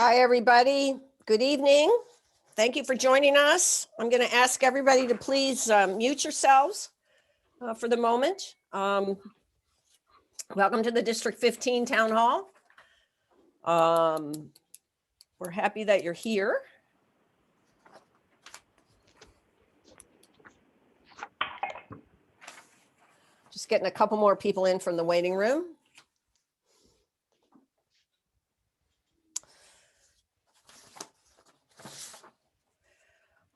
Hi, everybody. Good evening. Thank you for joining us. I'm going to ask everybody to please mute yourselves for the moment. Welcome to the District 15 Town Hall. We're happy that you're here. Just getting a couple more people in from the waiting room.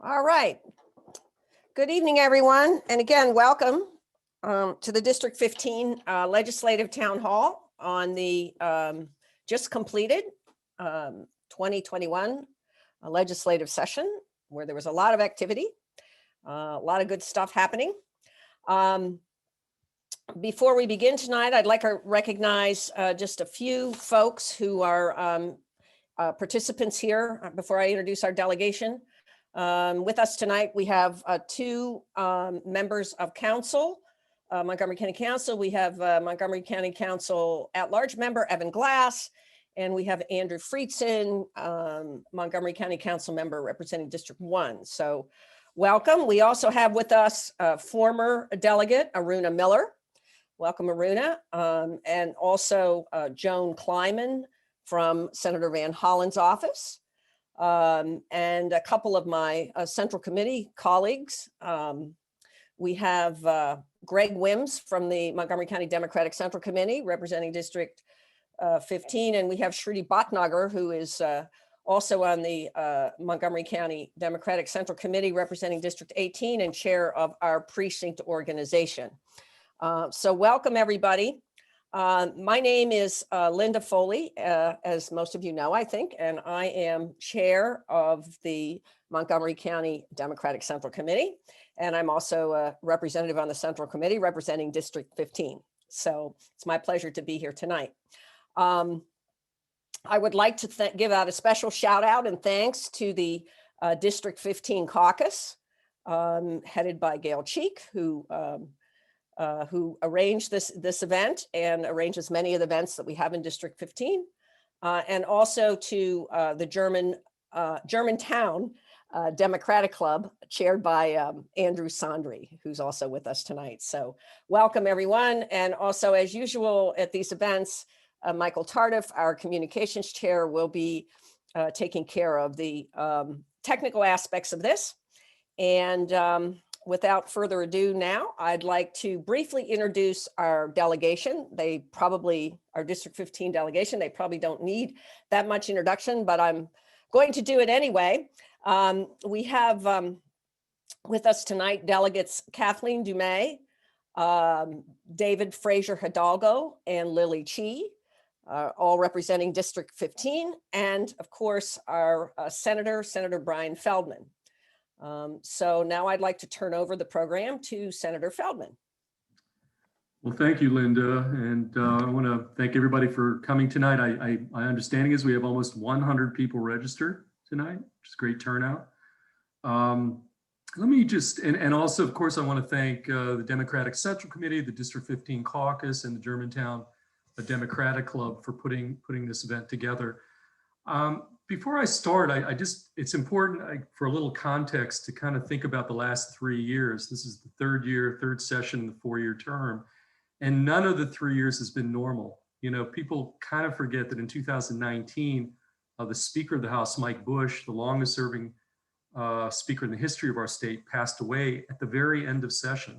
All right. Good evening, everyone. And again, welcome to the District 15 Legislative Town Hall on the just completed 2021 legislative session where there was a lot of activity, a lot of good stuff happening. Before we begin tonight, I'd like to recognize just a few folks who are participants here before I introduce our delegation. With us tonight, we have two members of council, Montgomery County Council. We have Montgomery County Council at-large member, Evan Glass, and we have Andrew Friedson, Montgomery County Council member representing District 1. So welcome. We also have with us former delegate, Aruna Miller. Welcome, Aruna. And also Joan Kleiman from Senator Van Hollen's office. And a couple of my Central Committee colleagues. We have Greg Wims from the Montgomery County Democratic Central Committee representing District 15, and we have Shruti Bhatnagar, who is also on the Montgomery County Democratic Central Committee representing District 18 and chair of our precinct organization. So welcome, everybody. My name is Linda Foley, as most of you know, I think, and I am chair of the Montgomery County Democratic Central Committee, and I'm also a representative on the Central Committee representing District 15. So it's my pleasure to be here tonight. I would like to give out a special shout out and thanks to the District 15 caucus, headed by Gail Cheek, who arranged this event and arranges many of the events that we have in District 15, and also to the Germantown Democratic Club, chaired by Andrew Sondry, who's also with us tonight. So welcome, everyone. And also, as usual at these events, Michael Tardif, our communications chair, will be taking care of the technical aspects of this. And without further ado now, I'd like to briefly introduce our delegation. Our District 15 delegation, they probably don't need that much introduction, but I'm going to do it anyway. We have with us tonight delegates Kathleen Dumais, David Frazier Hidalgo, and Lily Chi, all representing District 15, and of course, our Senator Brian Feldman. So now I'd like to turn over the program to Senator Feldman. Well, thank you, Linda. And I want to thank everybody for coming tonight. My understanding is we have almost 100 people registered tonight, which is a great turnout. Let me just, and also, of course, I want to thank the Democratic Central Committee, the District 15 caucus, and the Germantown Democratic Club for putting this event together. Before I start, it's important for a little context to kind of think about the last 3 years. This is the third session in the 4-year term, and none of the 3 years has been normal. You know, people kind of forget that in 2019, the Speaker of the House, Mike Bush, the longest serving speaker in the history of our state, passed away at the very end of session.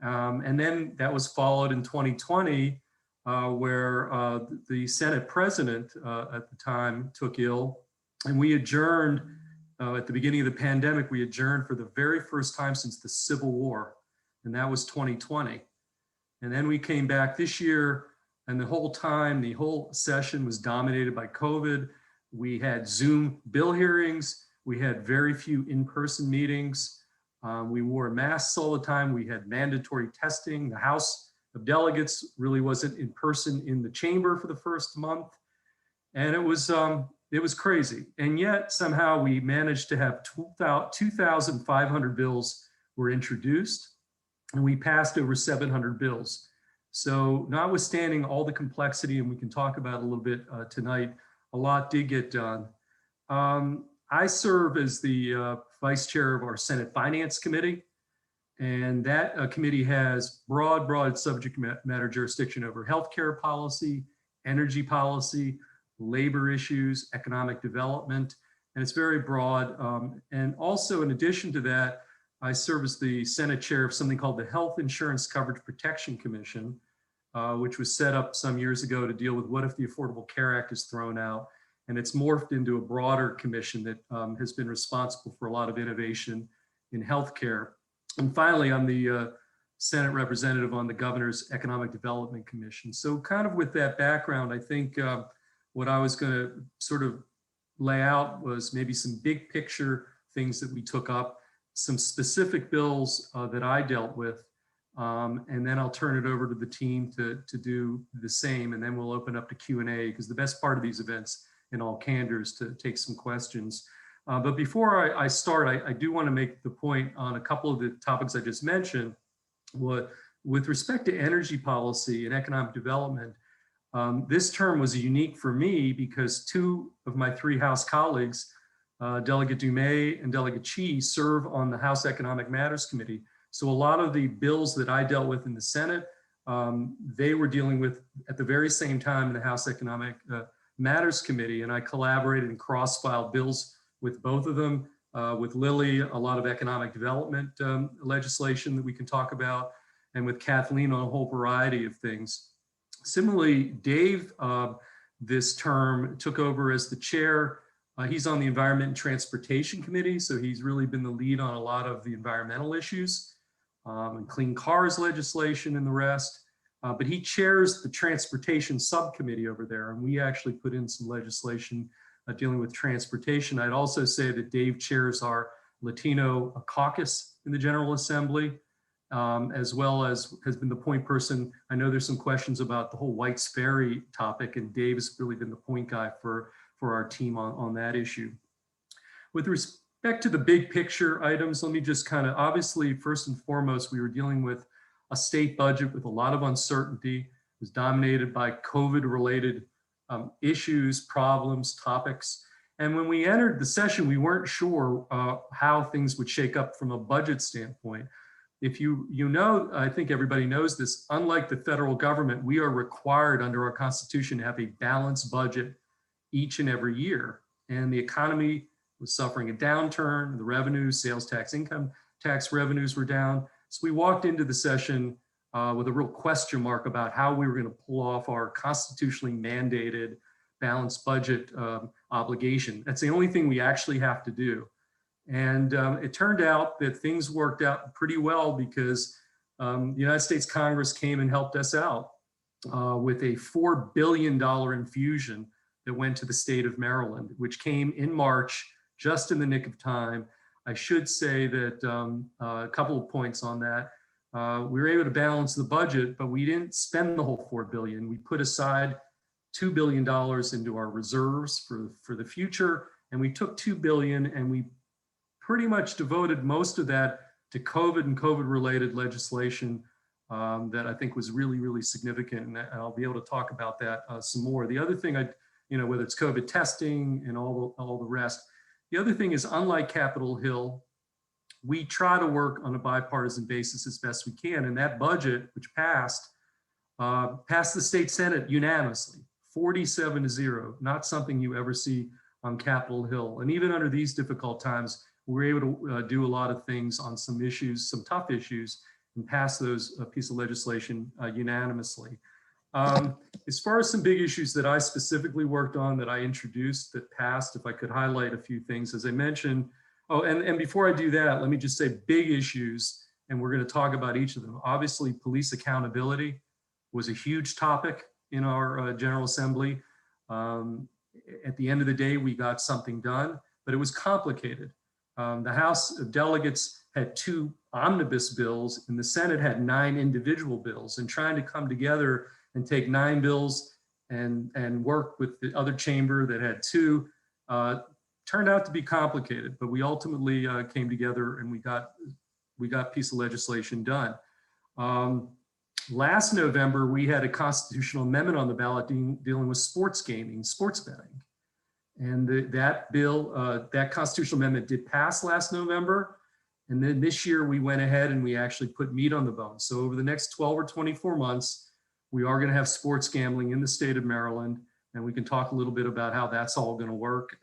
And then that was followed in 2020, where the Senate president at the time took ill, and we adjourned at the beginning of the pandemic. We adjourned for the very first time since the Civil War, and that was 2020. And then we came back this year, and the whole session was dominated by COVID. We had Zoom bill hearings. We had very few in-person meetings. We wore masks all the time. We had mandatory testing. The House of Delegates really wasn't in person in the chamber for the first month. And it was crazy. And yet somehow we managed to have 2,500 bills were introduced, and we passed over 700 bills. So notwithstanding all the complexity, and we can talk about it a little bit tonight, a lot did get done. I serve as the vice chair of our Senate Finance Committee, and that committee has broad subject matter jurisdiction over healthcare policy, energy policy, labor issues, economic development, and it's very broad. And also, in addition to that, I serve as the Senate chair of something called the Health Insurance Coverage Protection Commission, which was set up some years ago to deal with what if the Affordable Care Act is thrown out. And it's morphed into a broader commission that has been responsible for a lot of innovation in healthcare. And finally, I'm the Senate representative on the Governor's Economic Development Commission. So kind of with that background, I think what I was going to sort of lay out was maybe some big picture things that we took up, some specific bills that I dealt with, and then I'll turn it over to the team to do the same, and then we'll open up to Q&A, because the best part of these events, in all candor, is to take some questions. But before I start, I do want to make the point on a couple of the topics I just mentioned. With respect to energy policy and economic development, this term was unique for me because two of my three House colleagues, Delegate Dumais and Delegate Chi, serve on the House Economic Matters Committee. So a lot of the bills that I dealt with in the Senate, they were dealing with at the very same time in the House Economic Matters Committee, and I collaborated and cross-filed bills with both of them. With Lily, a lot of economic development legislation that we can talk about, and with Kathleen on a whole variety of things. Similarly, Dave, this term, took over as the chair. He's on the Environment and Transportation Committee, so he's really been the lead on a lot of the environmental issues and clean cars legislation and the rest. But he chairs the Transportation Subcommittee over there, and we actually put in some legislation dealing with transportation. I'd also say that Dave chairs our Latino caucus in the General Assembly, as well as has been the point person. I know there's some questions about the whole White's Ferry topic, and Dave has really been the point guy for our team on that issue. With respect to the big picture items, let me just kind of, obviously, first and foremost, we were dealing with a state budget with a lot of uncertainty. It was dominated by COVID-related issues, problems, topics. And when we entered the session, we weren't sure how things would shake up from a budget standpoint. If you know, I think everybody knows this, unlike the federal government, we are required under our Constitution to have a balanced budget each and every year. And the economy was suffering a downturn, the revenues, sales tax, income tax revenues were down. So we walked into the session with a real question mark about how we were going to pull off our constitutionally mandated balanced budget obligation. That's the only thing we actually have to do. And it turned out that things worked out pretty well because the United States Congress came and helped us out with a $4 billion infusion that went to the state of Maryland, which came in March, just in the nick of time. I should say that a couple of points on that. We were able to balance the budget, but we didn't spend the whole $4 billion. We put aside $2 billion into our reserves for the future, and we took $2 billion and we pretty much devoted most of that to COVID and COVID-related legislation that I think was really, really significant, and I'll be able to talk about that some more. The other thing, whether it's COVID testing and all the rest, the other thing is, unlike Capitol Hill, we try to work on a bipartisan basis as best we can, and that budget, which passed the state Senate unanimously, 47-0, not something you ever see on Capitol Hill. And even under these difficult times, we were able to do a lot of things on some issues, some tough issues, and pass those piece of legislation unanimously. As far as some big issues that I specifically worked on that I introduced that passed, if I could highlight a few things, as I mentioned. Oh, and before I do that, let me just say big issues, and we're going to talk about each of them. Obviously, police accountability was a huge topic in our General Assembly. At the end of the day, we got something done, but it was complicated. The House of Delegates had 2 omnibus bills, and the Senate had 9 individual bills, and trying to come together and take 9 bills and work with the other chamber that had 2 turned out to be complicated, but we ultimately came together and we got a piece of legislation done. Last November, we had a constitutional amendment on the ballot dealing with sports gaming, sports betting. And that bill, that constitutional amendment did pass last November. And then this year we went ahead and we actually put meat on the bone. So over the next 12 or 24 months, we are going to have sports gambling in the state of Maryland. And we can talk a little bit about how that's all going to work.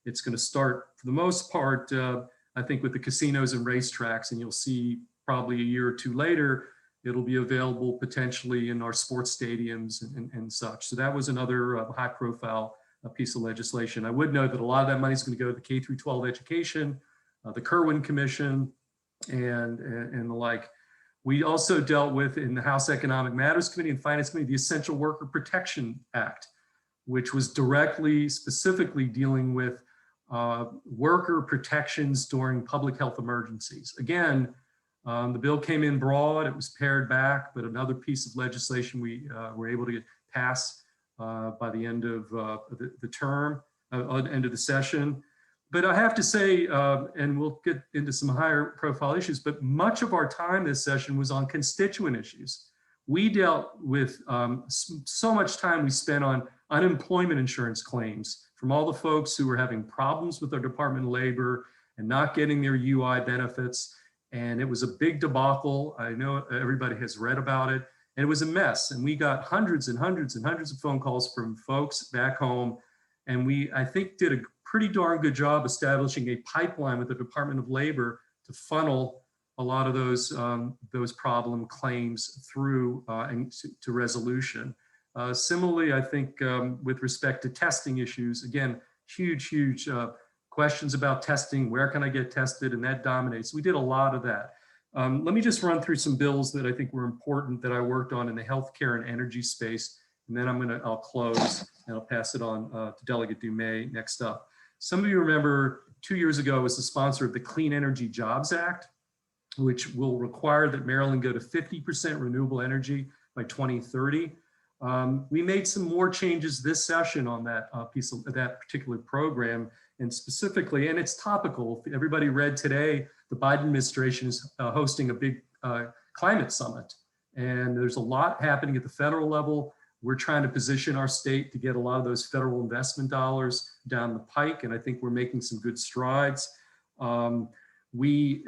It's going to start, for the most part, I think, with the casinos and racetracks. And you'll see probably a year or two later, it'll be available potentially in our sports stadiums and such. So that was another high profile piece of legislation. I would note that a lot of that money is going to go to the K through 12 education, the Kerwin Commission, and the like. We also dealt with, in the House Economic Matters Committee and Finance Committee, the Essential Worker Protection Act, which was directly, specifically dealing with worker protections during public health emergencies. Again, the bill came in broad, it was pared back, but another piece of legislation we were able to get passed by the end of the term, end of the session. But I have to say, and we'll get into some higher profile issues, but much of our time this session was on constituent issues. We dealt with so much time we spent on unemployment insurance claims from all the folks who were having problems with their Department of Labor and not getting their UI benefits. And it was a big debacle. I know everybody has read about it. And it was a mess. And we got hundreds and hundreds and hundreds of phone calls from folks back home. And we, I think, did a pretty darn good job establishing a pipeline with the Department of Labor to funnel a lot of those problem claims through and to resolution. Similarly, I think with respect to testing issues, again, huge questions about testing. Where can I get tested? And that dominates. We did a lot of that. Let me just run through some bills that I think were important that I worked on in the healthcare and energy space. And then I'll close and I'll pass it on to Delegate Dumais next up. Some of you remember 2 years ago, I was the sponsor of the Clean Energy Jobs Act, which will require that Maryland go to 50% renewable energy by 2030. We made some more changes this session on that piece of that particular program, and specifically, and it's topical. If everybody read today, the Biden administration is hosting a big climate summit, and there's a lot happening at the federal level. We're trying to position our state to get a lot of those federal investment dollars down the pike, and I think we're making some good strides. We,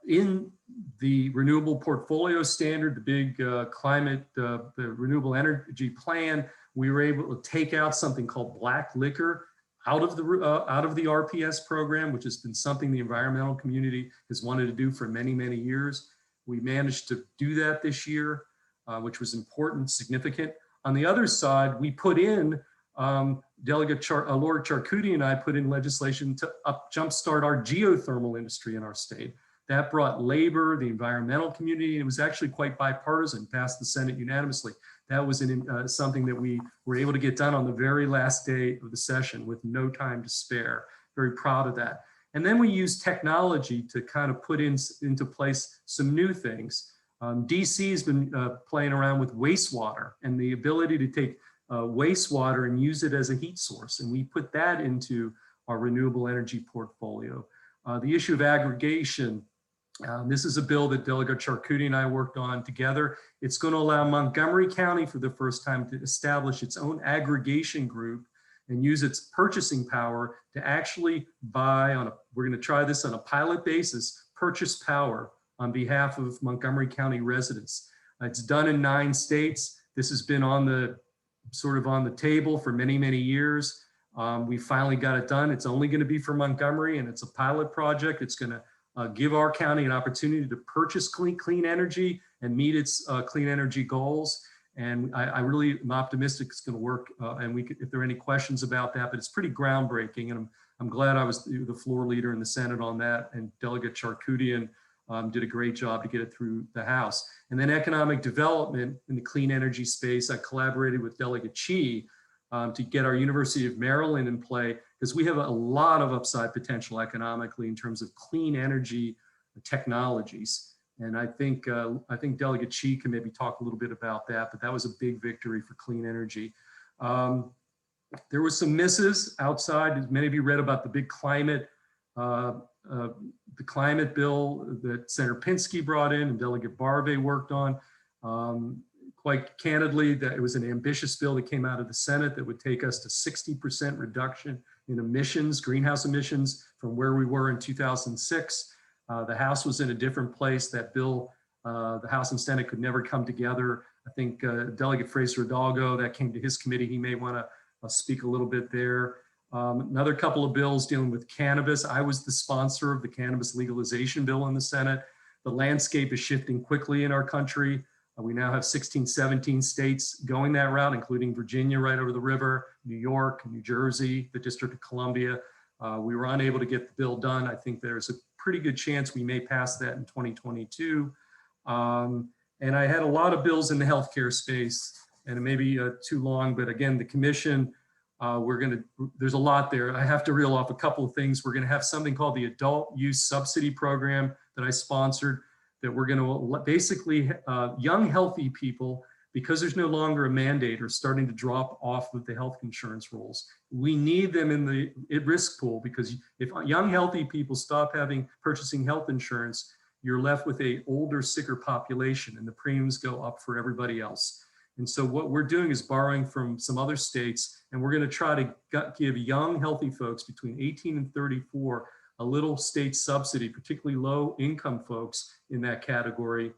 in the renewable portfolio standard, the big climate, the renewable energy plan, we were able to take out something called black liquor out of the RPS program, which has been something the environmental community has wanted to do for many, many years. We managed to do that this year, which was important, significant. On the other side, we put in, Delegate Laura Charcuti and I put in legislation to jumpstart our geothermal industry in our state. That brought labor, the environmental community, and it was actually quite bipartisan, passed the Senate unanimously. That was something that we were able to get done on the very last day of the session with no time to spare. Very proud of that. And then we used technology to kind of put into place some new things. DC has been playing around with wastewater and the ability to take wastewater and use it as a heat source. And we put that into our renewable energy portfolio. The issue of aggregation, this is a bill that Delegate Charcuti and I worked on together. It's going to allow Montgomery County for the first time to establish its own aggregation group and use its purchasing power to actually buy we're going to try this on a pilot basis, purchase power on behalf of Montgomery County residents. It's done in 9 states. This has been on the table for many, many years. We finally got it done. It's only going to be for Montgomery, and it's a pilot project. It's going to give our county an opportunity to purchase clean energy and meet its clean energy goals. And I really am optimistic it's going to work. And if there are any questions about that, but it's pretty groundbreaking. And I'm glad I was the floor leader in the Senate on that, and Delegate Charcuti did a great job to get it through the House. And then economic development in the clean energy space, I collaborated with Delegate Chi to get our University of Maryland in play, because we have a lot of upside potential economically in terms of clean energy technologies. And I think Delegate Chi can maybe talk a little bit about that, but that was a big victory for clean energy. There was some misses outside. As many of you read about the big climate bill that Senator Pinsky brought in and Delegate Barbe worked on. Quite candidly, that it was an ambitious bill that came out of the Senate that would take us to 60% reduction in emissions, greenhouse emissions, from where we were in 2006. The House was in a different place. That bill, the House and Senate could never come together. I think Delegate Fraser Hidalgo, that came to his committee. He may want to speak a little bit there. Another couple of bills dealing with cannabis. I was the sponsor of the cannabis legalization bill in the Senate. The landscape is shifting quickly in our country. We now have 16, 17 states going that route, including Virginia right over the river, New York, New Jersey, the District of Columbia. We were unable to get the bill done. I think there's a pretty good chance we may pass that in 2022. And I had a lot of bills in the healthcare space, and it may be too long, but again, the commission, there's a lot there. I have to reel off a couple of things. We're gonna have something called the Adult Use Subsidy Program that I sponsored, that we're gonna basically, young, healthy people, because there's no longer a mandate, are starting to drop off with the health insurance rules. We need them in the risk pool, because if young, healthy people stop purchasing health insurance, you're left with a older, sicker population, and the premiums go up for everybody else. And so what we're doing is borrowing from some other states, and we're going to try to give young, healthy folks between 18 and 34 a little state subsidy, particularly low income folks in that category,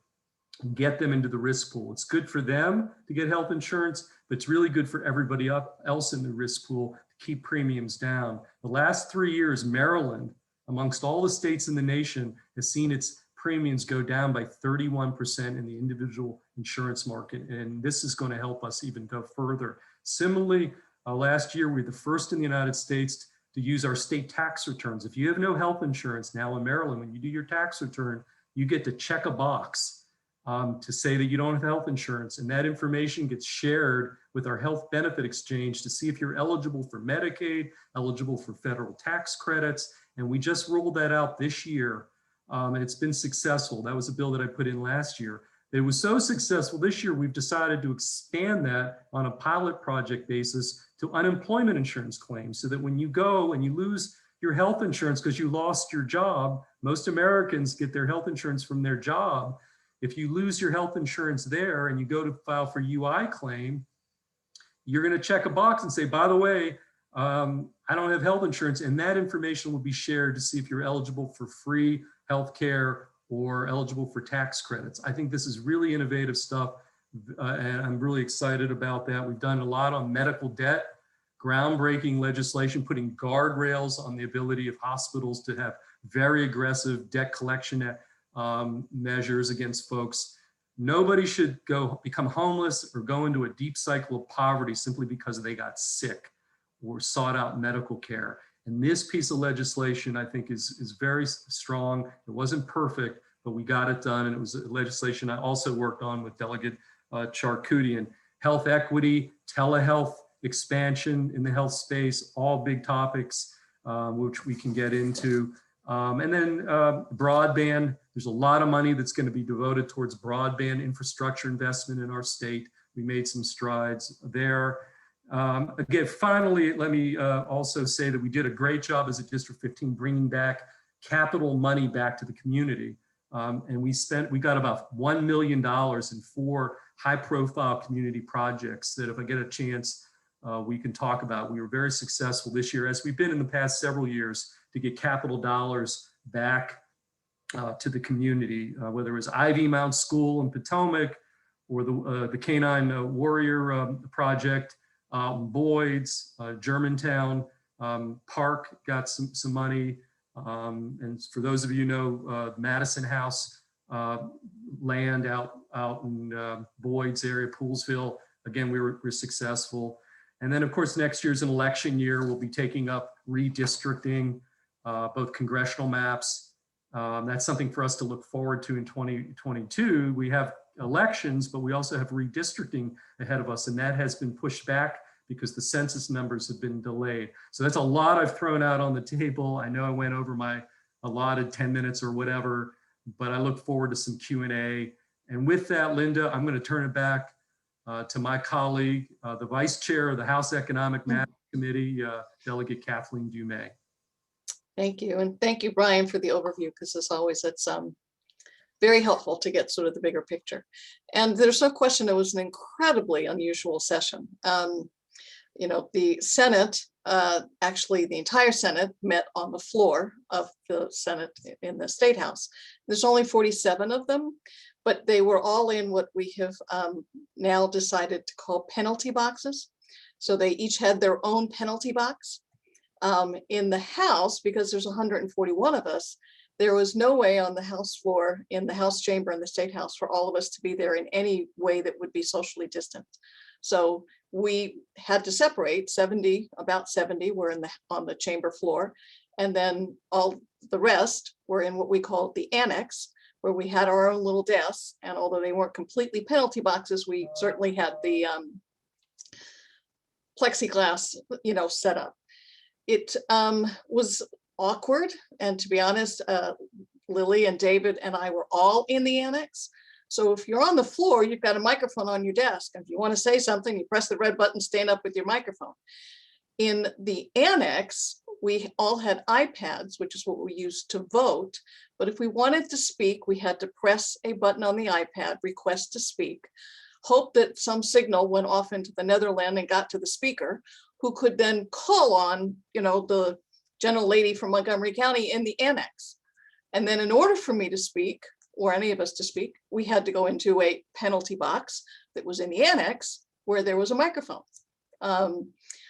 and get them into the risk pool. It's good for them to get health insurance, but it's really good for everybody else in the risk pool to keep premiums down. The last 3 years, Maryland, amongst all the states in the nation, has seen its premiums go down by 31% in the individual insurance market. And this is going to help us even go further. Similarly, last year, we were the first in the United States to use our state tax returns. If you have no health insurance now in Maryland, when you do your tax return, you get to check a box to say that you don't have health insurance. And that information gets shared with our health benefit exchange to see if you're eligible for Medicaid, eligible for federal tax credits. And we just rolled that out this year. And it's been successful. That was a bill that I put in last year. It was so successful this year, we've decided to expand that on a pilot project basis to unemployment insurance claims, so that when you go and you lose your health insurance because you lost your job, most Americans get their health insurance from their job. If you lose your health insurance there and you go to file for UI claim, you're going to check a box and say, by the way, I don't have health insurance, and that information will be shared to see if you're eligible for free healthcare or eligible for tax credits. I think this is really innovative stuff, and I'm really excited about that. We've done a lot on medical debt, groundbreaking legislation, putting guardrails on the ability of hospitals to have very aggressive debt collection measures against folks. Nobody should become homeless or go into a deep cycle of poverty simply because they got sick or sought out medical care. And this piece of legislation, I think, is very strong. It wasn't perfect, but we got it done. And it was legislation I also worked on with Delegate Charkoudian. Health equity, telehealth expansion in the health space, all big topics, which we can get into. And then broadband, there's a lot of money that's going to be devoted towards broadband infrastructure investment in our state. We made some strides there. Again, finally, let me also say that we did a great job as a District 15 bringing back capital money back to the community. And we got about $1 million in 4 high-profile community projects that, if I get a chance, we can talk about. We were very successful this year, as we've been in the past several years, to get capital dollars back to the community, whether it was Ivy Mount School in Potomac or the Canine Warrior Project. Boyd's, Germantown Park got some money. And for those of you who know, Madison House land out in Boyd's area, Poolsville, again, we were successful. And then, of course, next year's an election year. We'll be taking up redistricting, both congressional maps. That's something for us to look forward to in 2022. We have elections, but we also have redistricting ahead of us, and that has been pushed back because the census numbers have been delayed. So that's a lot I've thrown out on the table. I know I went over my allotted 10 minutes or whatever, but I look forward to some Q&A. And with that, Linda, I'm going to turn it back to my colleague, the Vice Chair of the House Economic Matters Committee, Delegate Kathleen Dumais. Thank you. And thank you, Brian, for the overview, because as always, it's very helpful to get sort of the bigger picture. And there's no question it was an incredibly unusual session. You know, the Senate, actually the entire Senate met on the floor of the Senate in the State House. There's only 47 of them, but they were all in what we have now decided to call penalty boxes. So they each had their own penalty box. In the House, because there's 141 of us, there was no way on the House floor, in the House chamber in the State House, for all of us to be there in any way that would be socially distant. So we had to separate. About 70 were on the chamber floor, and then all the rest were in what we call the annex, where we had our own little desks. And although they weren't completely penalty boxes, we certainly had the plexiglass, you know, set up. It was awkward, and to be honest, Lily and David and I were all in the annex. So if you're on the floor, you've got a microphone on your desk. If you want to say something, you press the red button, stand up with your microphone. In the annex, we all had iPads, which is what we used to vote. But if we wanted to speak, we had to press a button on the iPad, request to speak, hope that some signal went off into the Netherlands and got to the speaker, who could then call on, you know, the gentle lady from Montgomery County in the annex. And then in order for me to speak, or any of us to speak, we had to go into a penalty box that was in the annex where there was a microphone.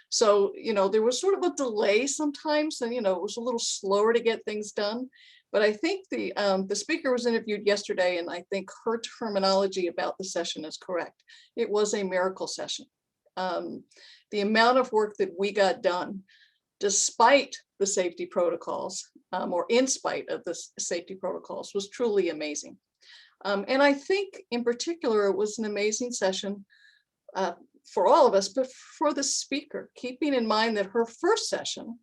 So, you know, there was sort of a delay sometimes, and, you know, it was a little slower to get things done. But I think the speaker was interviewed yesterday, and I think her terminology about the session is correct. It was a miracle session. The amount of work that we got done, despite the safety protocols, or in spite of the safety protocols, was truly amazing. And I think in particular, it was an amazing session for all of us, but for the speaker, keeping in mind that her first session,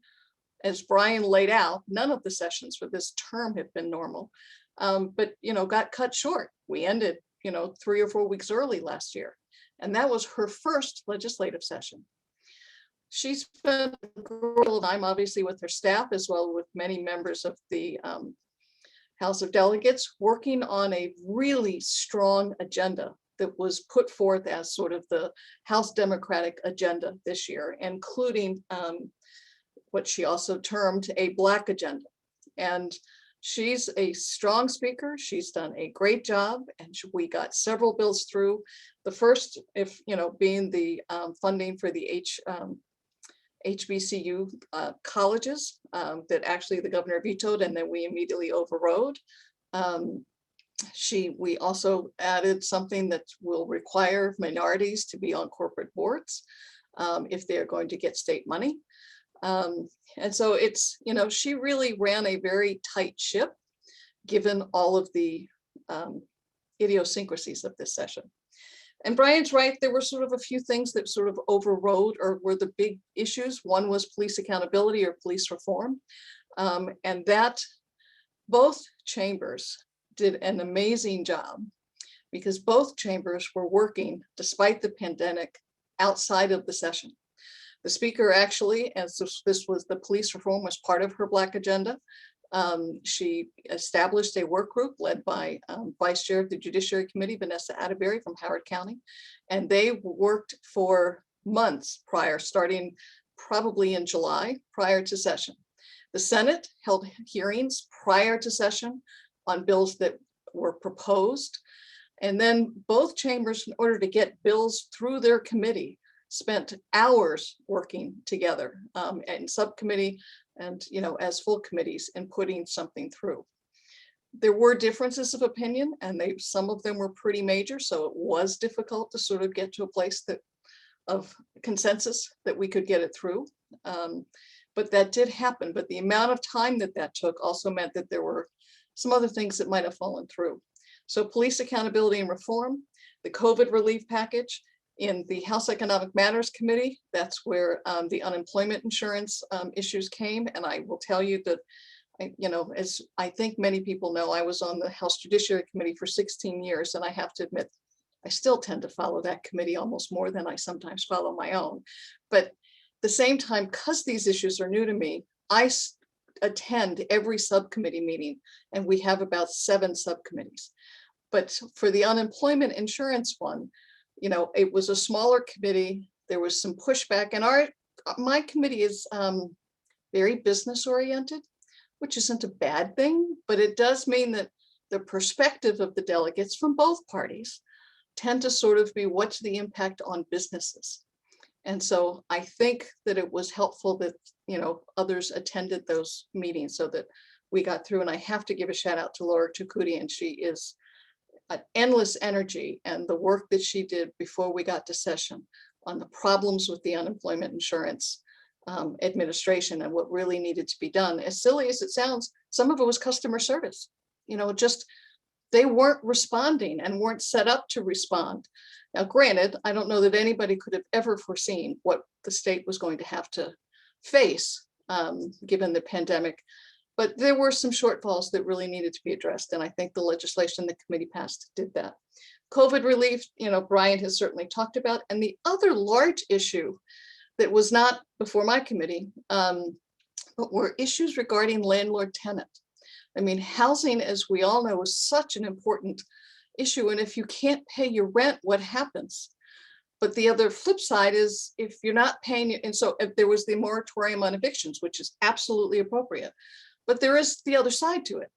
as Brian laid out, none of the sessions for this term have been normal, but, you know, got cut short. We ended, you know, 3 or 4 weeks early last year. And that was her first legislative session. She spent a great deal of time, obviously, with her staff, as well with many members of the House of Delegates, working on a really strong agenda that was put forth as sort of the House Democratic agenda this year, including what she also termed a Black agenda. And she's a strong speaker. She's done a great job, and we got several bills through. The first, if you know, being the funding for the HBCU colleges that actually the governor vetoed, and then we immediately overrode. We also added something that will require minorities to be on corporate boards if they're going to get state money. And so it's, you know, she really ran a very tight ship, given all of the idiosyncrasies of this session. And Brian's right, there were sort of a few things that sort of overrode or were the big issues. One was police accountability or police reform. And that both chambers did an amazing job, because both chambers were working despite the pandemic outside of the session. The speaker actually, as this was the police reform was part of her Black agenda, she established a work group led by Vice Chair of the Judiciary Committee, Vanessa Atterbury from Howard County. And they worked for months prior, starting probably in July, prior to session. The Senate held hearings prior to session on bills that were proposed. And then both chambers, in order to get bills through their committee, spent hours working together in subcommittee and, you know, as full committees and putting something through. There were differences of opinion, and some of them were pretty major. So it was difficult to sort of get to a place of consensus that we could get it through. But that did happen. But the amount of time that took also meant that there were some other things that might have fallen through. So police accountability and reform, the COVID relief package. In the House Economic Matters Committee, that's where the unemployment insurance issues came. And I will tell you that, you know, as I think many people know, I was on the House Judiciary Committee for 16 years. And I have to admit, I still tend to follow that committee almost more than I sometimes follow my own. But at the same time, because these issues are new to me, I attend every subcommittee meeting, and we have about 7 subcommittees. But for the unemployment insurance one, you know, it was a smaller committee there was some pushback, and my committee is very business oriented, which isn't a bad thing, but it does mean that the perspective of the delegates from both parties tend to sort of be, what's the impact on businesses? And so I think that it was helpful that, others attended those meetings so that we got through. And I have to give a shout out to Laura Tukudian. She is an endless energy, and the work that she did before we got to session on the problems with the unemployment insurance administration and what really needed to be done. As silly as it sounds, some of it was customer service. Just they weren't responding and weren't set up to respond. Now, granted, I don't know that anybody could have ever foreseen what the state was going to have to face given the pandemic, but there were some shortfalls that really needed to be addressed. And I think the legislation the committee passed did that. COVID relief, Brian has certainly talked about. And the other large issue that was not before my committee, but were issues regarding landlord-tenant. I mean, housing, as we all know, is such an important issue. And if you can't pay your rent, what happens? But the other flip side is if you're not paying, and so if there was the moratorium on evictions, which is absolutely appropriate, but there is the other side to it.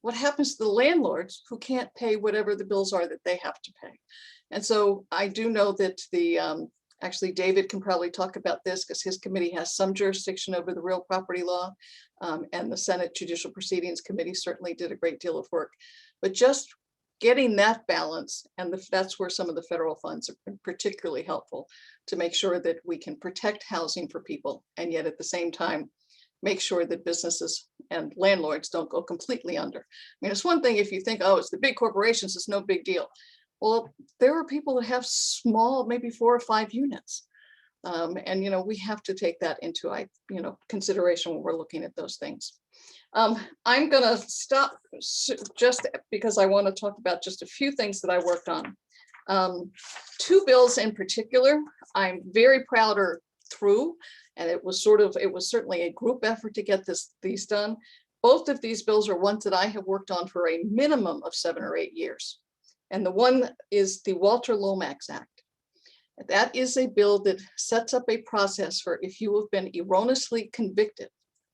What happens to the landlords who can't pay whatever the bills are that they have to pay? And so I do know that actually, David can probably talk about this because his committee has some jurisdiction over the real property law, and the Senate Judicial Proceedings Committee certainly did a great deal of work. But just getting that balance, and that's where some of the federal funds have been particularly helpful to make sure that we can protect housing for people, and yet at the same time, make sure that businesses and landlords don't go completely under. I mean, it's one thing if you think, oh, it's the big corporations, it's no big deal. Well, there are people that have small, maybe 4 or 5 units. And, we have to take that into, consideration when we're looking at those things. I'm going to stop just because I want to talk about just a few things that I worked on. 2 bills in particular, I'm very proud are through, and it was certainly a group effort to get these done. Both of these bills are ones that I have worked on for a minimum of 7 or 8 years. And the one is the Walter Lomax Act. That is a bill that sets up a process for if you have been erroneously convicted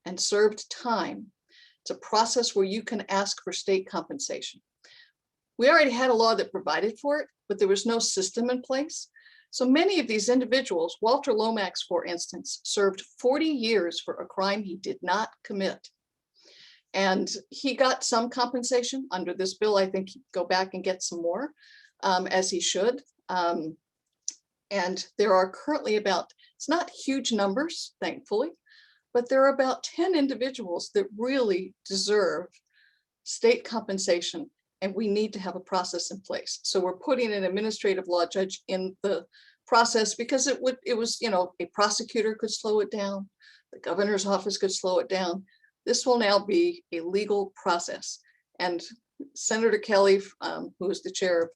and served time. It's a process where you can ask for state compensation. We already had a law that provided for it, but there was no system in place. So many of these individuals, Walter Lomax, for instance, served 40 years for a crime he did not commit. And he got some compensation under this bill. I think he'd go back and get some more, as he should. And there are currently it's not huge numbers, thankfully, but there are about 10 individuals that really deserve state compensation, and we need to have a process in place. So we're putting an administrative law judge in the process because it was, a prosecutor could slow it down. The governor's office could slow it down. This will now be a legal process. And Senator Kelly, who is the chair of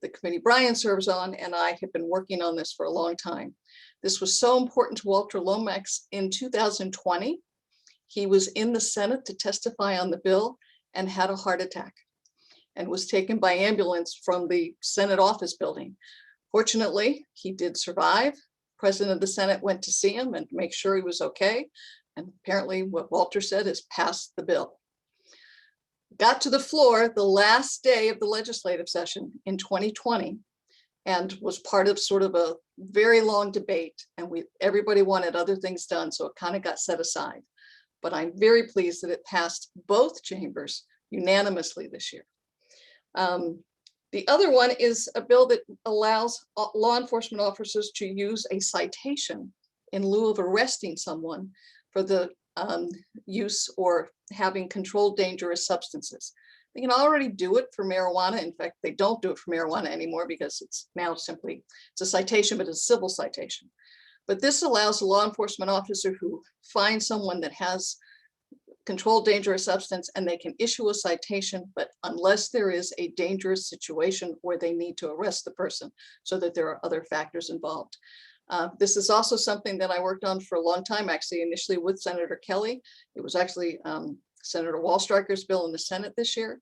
the committee Brian serves on, and I have been working on this for a long time. This was so important to Walter Lomax in 2020. He was in the Senate to testify on the bill and had a heart attack and was taken by ambulance from the Senate office building. Fortunately, he did survive. President of the Senate went to see him and make sure he was okay. And apparently what Walter said is pass the bill. Got to the floor the last day of the legislative session in 2020 and was part of sort of a very long debate. And everybody wanted other things done, so it kind of got set aside. But I'm very pleased that it passed both chambers unanimously this year. The other one is a bill that allows law enforcement officers to use a citation in lieu of arresting someone for the use or having controlled dangerous substances. They can already do it for marijuana. In fact, they don't do it for marijuana anymore because it's now simply, it's a citation, but it's a civil citation. But this allows a law enforcement officer who finds someone that has controlled dangerous substance, and they can issue a citation, but unless there is a dangerous situation where they need to arrest the person, so that there are other factors involved. This is also something that I worked on for a long time, actually, initially with Senator Kelly. It was actually Senator Wallstreicher's bill in the Senate this year.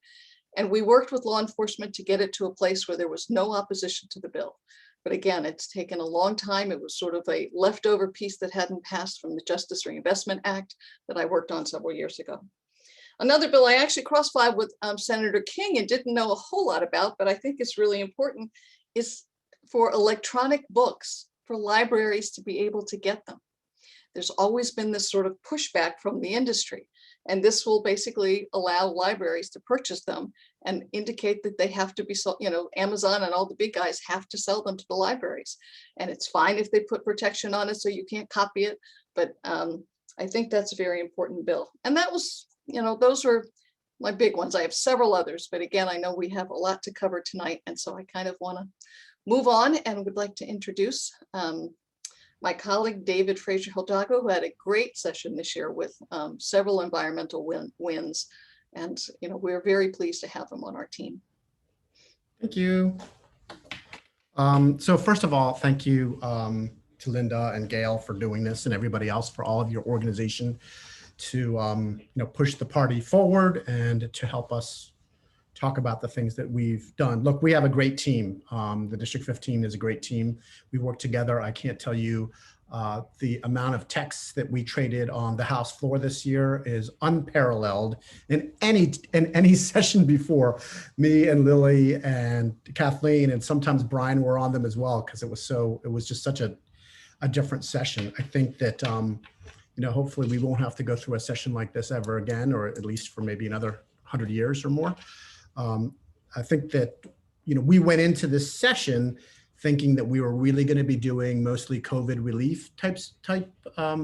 And we worked with law enforcement to get it to a place where there was no opposition to the bill. But again, it's taken a long time. It was sort of a leftover piece that hadn't passed from the Justice Reinvestment Act that I worked on several years ago. Another bill I actually cross-filed with Senator King and didn't know a whole lot about, but I think is really important, is for electronic books for libraries to be able to get them. There's always been this sort of pushback from the industry, and this will basically allow libraries to purchase them and indicate that they have to be sold. You know, Amazon and all the big guys have to sell them to the libraries, and it's fine if they put protection on it so you can't copy it. But I think that's a very important bill, and that was, you know, those are my big ones. I have several others, but again, I know we have a lot to cover tonight, and so I kind of want to move on and would like to introduce my colleague, David Fraser-Hildago, who had a great session this year with several environmental wins. And, you know, we're very pleased to have him on our team. Thank you. So first of all, thank you to Linda and Gail for doing this, and everybody else for all of your organization to you know, push the party forward and to help us talk about the things that we've done. Look, we have a great team. The District 15 is a great team. We work together. I can't tell you the amount of texts that we traded on the House floor this year is unparalleled in any session before. Me and Lily and Kathleen and sometimes Brian were on them as well, because it was just such a different session. I think that you know, hopefully we won't have to go through a session like this ever again, or at least for maybe another 100 years or more. I think that, you know, we went into this session thinking that we were really going to be doing mostly COVID relief type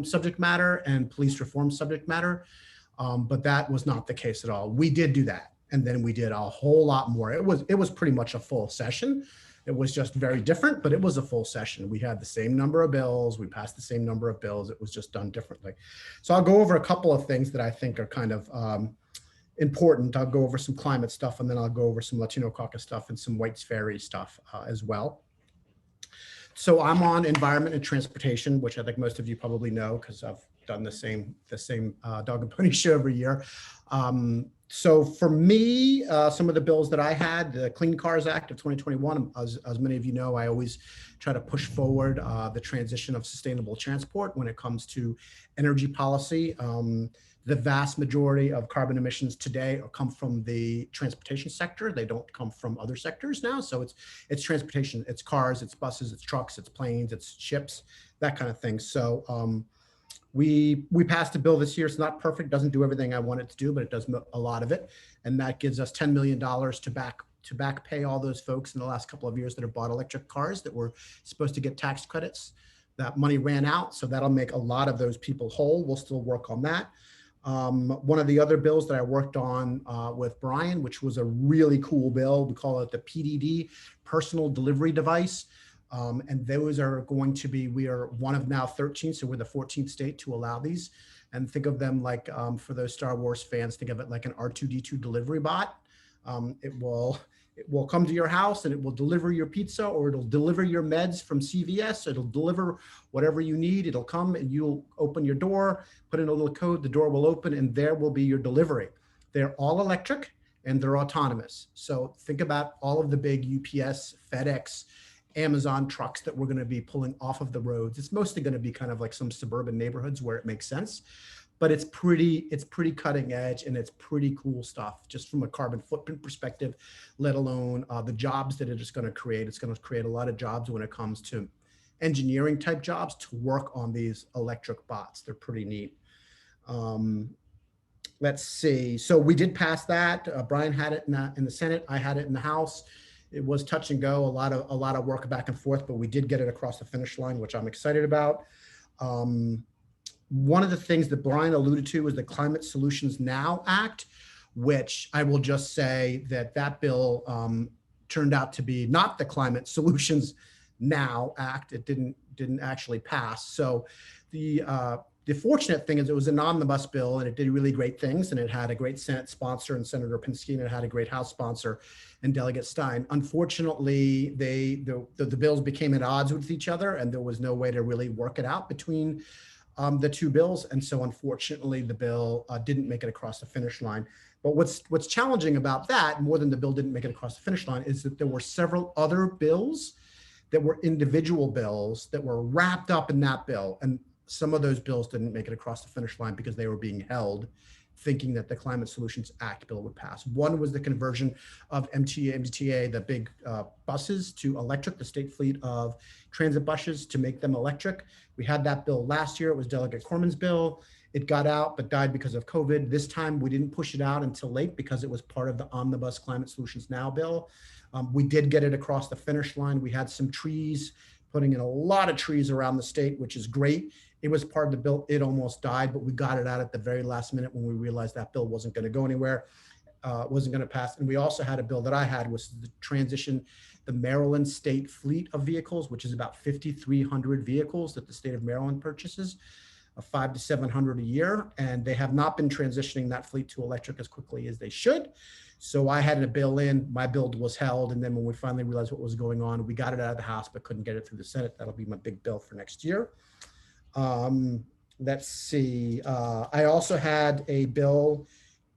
subject matter and police reform subject matter, but that was not the case at all. We did do that, and then we did a whole lot more. It was pretty much a full session. It was just very different, but it was a full session. We had the same number of bills. We passed the same number of bills. It was just done differently. So I'll go over a couple of things that I think are kind of important. I'll go over some climate stuff, and then I'll go over some Latino caucus stuff and some White's Ferry stuff as well. So I'm on environment and transportation, which I think most of you probably know because I've done the same dog and pony show every year. So for me, some of the bills that I had, the Clean Cars Act of 2021, as many of you know, I always try to push forward the transition of sustainable transport when it comes to energy policy. The vast majority of carbon emissions today come from the transportation sector. They don't come from other sectors now. So it's transportation, it's cars, it's buses, it's trucks, it's planes, it's ships, that kind of thing. So we passed a bill this year. It's not perfect, doesn't do everything I want it to do, but it does a lot of it. And that gives us $10 million to back pay all those folks in the last couple of years that have bought electric cars that were supposed to get tax credits. That money ran out, so that'll make a lot of those people whole. We'll still work on that. One of the other bills that I worked on with Brian, which was a really cool bill, we call it the PDD, Personal Delivery Device. And those are going to be, we are one of now 13, so we're the 14th state to allow these. And think of them like, for those Star Wars fans, think of it like an R2-D2 delivery bot. It will come to your house and it will deliver your pizza, or it'll deliver your meds from CVS. It'll deliver whatever you need. It'll come and you'll open your door, put in a little code, the door will open, and there will be your delivery. They're all electric and they're autonomous. So think about all of the big UPS, FedEx, Amazon trucks that we're going to be pulling off of the roads. It's mostly going to be kind of like some suburban neighborhoods where it makes sense, but it's pretty cutting edge, and it's pretty cool stuff just from a carbon footprint perspective, let alone the jobs that it is going to create. It's going to create a lot of jobs when it comes to engineering type jobs to work on these electric bots. They're pretty neat. Let's see. So we did pass that. Brian had it in the Senate. I had it in the House. It was touch and go, a lot of work back and forth, but we did get it across the finish line, which I'm excited about. One of the things that Brian alluded to is the Climate Solutions Now Act, which I will just say that bill turned out to be not the Climate Solutions Now Act. It didn't actually pass. So the fortunate thing is it was an omnibus bill, and it did really great things, and it had a great Senate sponsor in Senator Pinsky, and it had a great House sponsor in Delegate Stein. Unfortunately, the bills became at odds with each other, and there was no way to really work it out between the two bills. And so unfortunately, the bill didn't make it across the finish line. But what's challenging about that, more than the bill didn't make it across the finish line, is that there were several other bills that were individual bills that were wrapped up in that bill. And some of those bills didn't make it across the finish line because they were being held, thinking that the Climate Solutions Act bill would pass. One was the conversion of MTA, the big buses, to electric, the state fleet of transit buses to make them electric. We had that bill last year. It was Delegate Corman's bill. It got out, but died because of COVID. This time we didn't push it out until late because it was part of the Omnibus Climate Solutions Now bill. We did get it across the finish line. We had some trees, putting in a lot of trees around the state, which is great. It was part of the bill. It almost died, but we got it out at the very last minute when we realized that bill wasn't going to go anywhere, wasn't going to pass. And we also had a bill that I had was the transition, the Maryland state fleet of vehicles, which is about 5,300 vehicles that the state of Maryland purchases, 500 to 700 a year. And they have not been transitioning that fleet to electric as quickly as they should. So I had a bill in, my bill was held. And then when we finally realized what was going on, we got it out of the House, but couldn't get it through the Senate. That'll be my big bill for next year. Let's see. I also had a bill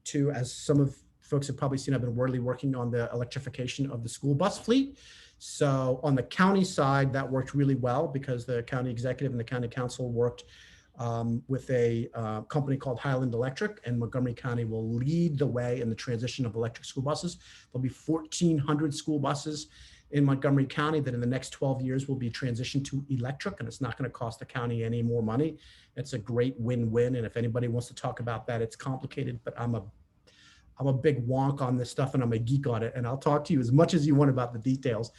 to, as some of folks have probably seen, I've been really working on the electrification of the school bus fleet. So on the county side, that worked really well because the county executive and the county council worked with a company called Highland Electric, and Montgomery County will lead the way in the transition of electric school buses. There'll be 1,400 school buses in Montgomery County that in the next 12 years will be transitioned to electric, and it's not going to cost the county any more money. It's a great win-win. And if anybody wants to talk about that, it's complicated, but I'm a big wonk on this stuff and I'm a geek on it. And I'll talk to you as much as you want about the details.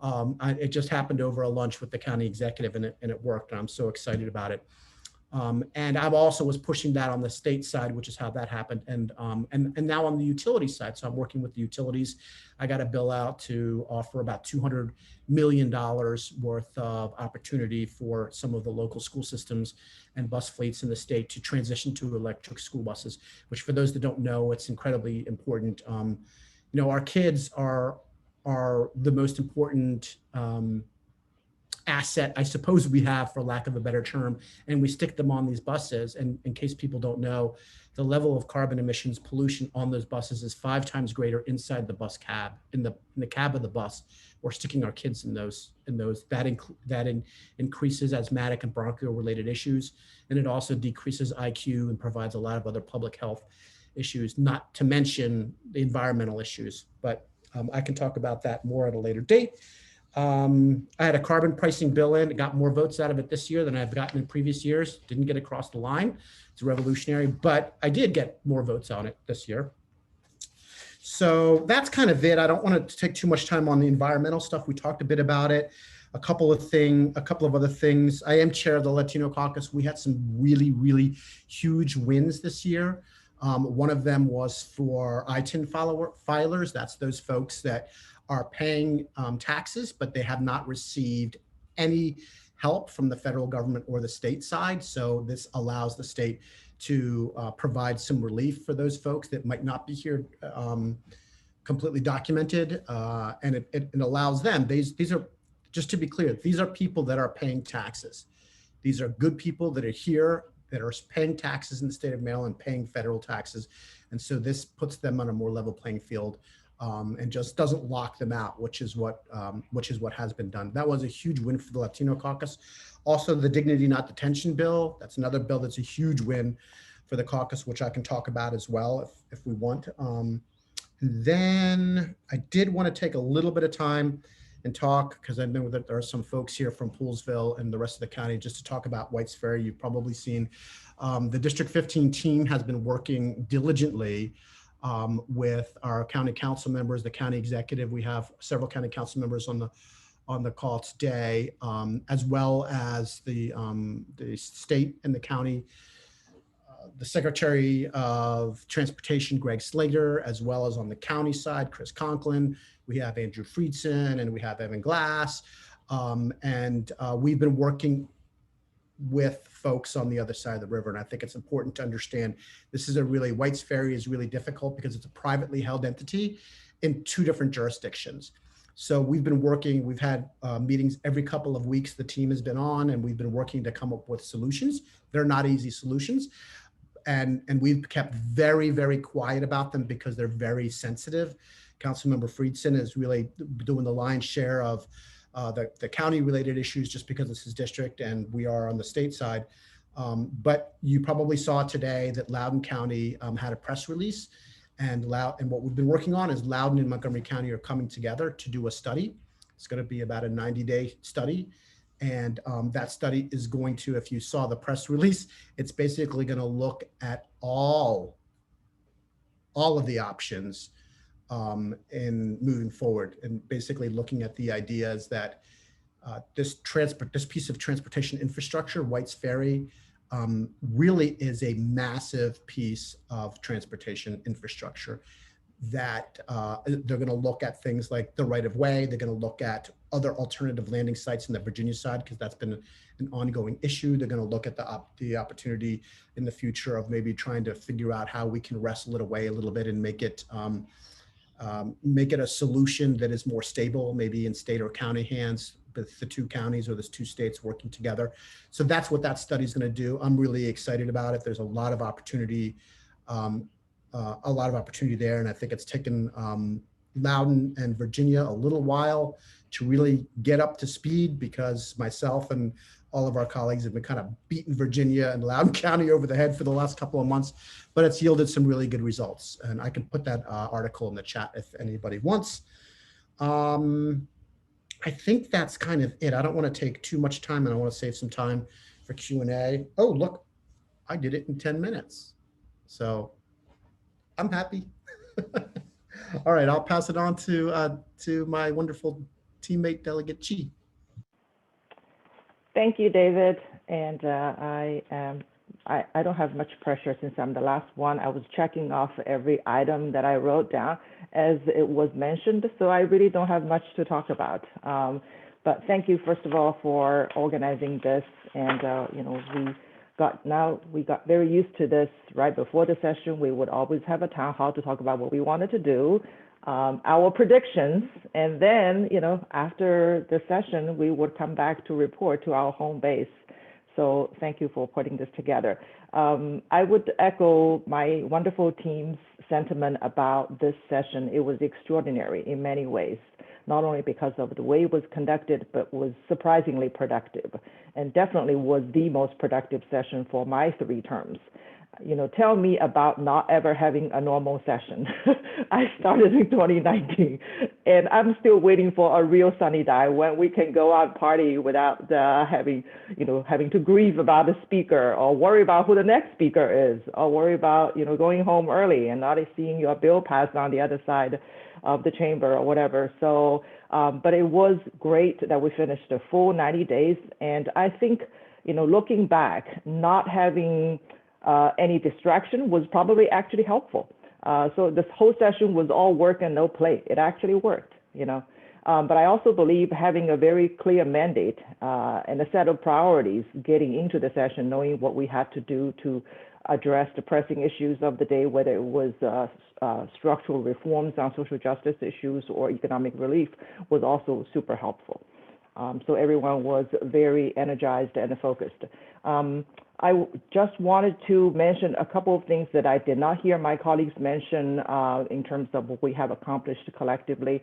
It just happened over a lunch with the county executive and it worked. And I'm so excited about it. And I've also was pushing that on the state side, which is how that happened. And now on the utility side. So I'm working with the utilities. I got a bill out to offer about $200 million worth of opportunity for some of the local school systems and bus fleets in the state to transition to electric school buses, which for those that don't know, it's incredibly important. Our kids are the most important asset, I suppose, we have, for lack of a better term, and we stick them on these buses. And in case people don't know, the level of carbon emissions pollution on those buses is 5 times greater inside the bus cab, in the cab of the bus. We're sticking our kids in those. That increases asthmatic and bronchial related issues, and it also decreases IQ and provides a lot of other public health issues, not to mention the environmental issues. But I can talk about that more at a later date. I had a carbon pricing bill in. It got more votes out of it this year than I've gotten in previous years. Didn't get across the line. It's revolutionary, but I did get more votes on it this year. So that's kind of it. I don't want to take too much time on the environmental stuff. We talked a bit about it. A couple of other things. I am chair of the Latino caucus. We had some really, really huge wins this year. One of them was for ITIN filers. That's those folks that are paying taxes, but they have not received any help from the federal government or the state side. So this allows the state to provide some relief for those folks that might not be here completely documented. And it allows them, these are, just to be clear, these are people that are paying taxes. These are good people that are here, that are paying taxes in the state of Maryland, paying federal taxes. And so this puts them on a more level playing field. And just doesn't lock them out, which is what has been done. That was a huge win for the Latino caucus. Also, the Dignity Not Detention bill. That's another bill that's a huge win for the caucus, which I can talk about as well if we want. And then I did want to take a little bit of time and talk, because I know that there are some folks here from Poolesville and the rest of the county, just to talk about Whites Ferry. You've probably seen the District 15 team has been working diligently with our county council members, the county executive. We have several county council members on the call today, as well as the state and the county, the Secretary of Transportation, Greg Slater, as well as on the county side, Chris Conklin. We have Andrew Friedson and we have Evan Glass. We've been working with folks on the other side of the river. And I think it's important to understand this is Whites Ferry is really difficult because it's a privately held entity in 2 different jurisdictions. So we've been working, we've had meetings every couple of weeks the team has been on, and we've been working to come up with solutions. They're not easy solutions. And we've kept very, very quiet about them because they're very sensitive. Councilmember Friedson is really doing the lion's share of the county-related issues just because it's his district and we are on the state side. But you probably saw today that Loudoun County had a press release, and what we've been working on is Loudoun and Montgomery County are coming together to do a study. It's going to be about a 90-day study. And that study is going to, if you saw the press release, it's basically going to look at all of the options in moving forward, and basically looking at the ideas that this piece of transportation infrastructure, White's Ferry, really is a massive piece of transportation infrastructure that they're going to look at things like the right of way. They're going to look at other alternative landing sites in the Virginia side, because that's been an ongoing issue. They're going to look at the opportunity in the future of maybe trying to figure out how we can wrestle it away a little bit and make it a solution that is more stable, maybe in state or county hands, with the two counties or the two states working together. So that's what that study is going to do. I'm really excited about it. There's a lot of opportunity. There, and I think it's taken Loudoun and Virginia a little while to really get up to speed, because myself and all of our colleagues have been kind of beating Virginia and Loudoun County over the head for the last couple of months, but it's yielded some really good results. And I can put that article in the chat if anybody wants. I think that's kind of it. I don't want to take too much time, and I want to save some time for Q&A. Oh, look, I did it in 10 minutes. So I'm happy. All right, I'll pass it on to my wonderful teammate, Delegate Chi. Thank you, David. And I don't have much pressure since I'm the last one. I was checking off every item that I wrote down as it was mentioned, so I really don't have much to talk about. But thank you, first of all, for organizing this. And we got very used to this. Right before the session, we would always have a town hall to talk about what we wanted to do, our predictions, and then, after the session, we would come back to report to our home base. So thank you for putting this together. I would echo my wonderful team's sentiment about this session. It was extraordinary in many ways, not only because of the way it was conducted, but was surprisingly productive, and definitely was the most productive session for my 3 terms. Tell me about not ever having a normal session. I started in 2019, and I'm still waiting for a real sunny day when we can go out party without having to grieve about the speaker, or worry about who the next speaker is, or worry about, going home early and not seeing your bill passed on the other side of the chamber or whatever. So, but it was great that we finished a full 90 days. And I think, looking back, not having any distraction was probably actually helpful. So this whole session was all work and no play. It actually worked, But I also believe having a very clear mandate and a set of priorities getting into the session, knowing what we had to do to address the pressing issues of the day, whether it was structural reforms on social justice issues or economic relief, was also super helpful. So everyone was very energized and focused. I just wanted to mention a couple of things that I did not hear my colleagues mention in terms of what we have accomplished collectively.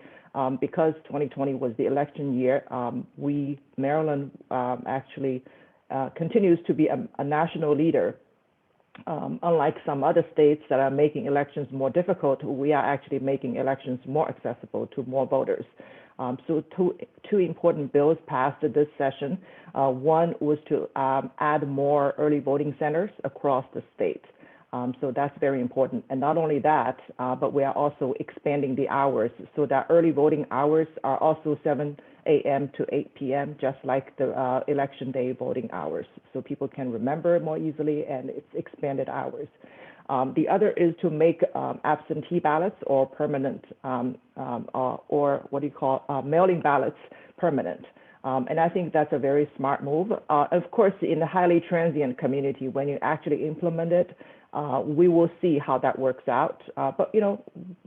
Because 2020 was the election year, Maryland actually continues to be a national leader. Unlike some other states that are making elections more difficult, we are actually making elections more accessible to more voters. So two important bills passed this session. One was to add more early voting centers across the state. So that's very important. And not only that, but we are also expanding the hours so that early voting hours are also 7 a.m. to 8 p.m., just like the election day voting hours. So people can remember more easily, and it's expanded hours. The other is to make absentee ballots or permanent, or what do you call mailing ballots permanent. And I think that's a very smart move. Of course, in the highly transient community, when you actually implement it, we will see how that works out. But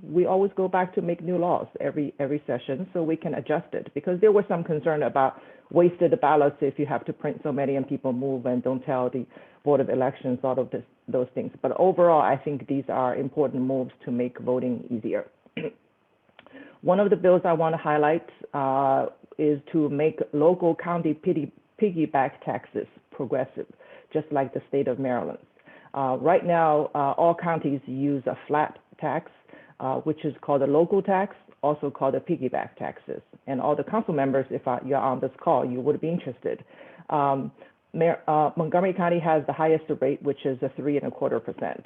we always go back to make new laws every session, so we can adjust it, because there was some concern about wasted ballots if you have to print so many and people move and don't tell the Board of Elections, all of those things. But overall, I think these are important moves to make voting easier. One of the bills I want to highlight is to make local county piggyback taxes progressive, just like the state of Maryland. Right now, all counties use a flat tax, which is called a local tax, also called a piggyback taxes. And all the council members, if you're on this call, you would be interested. Montgomery County has the highest rate, which is a 3.25%.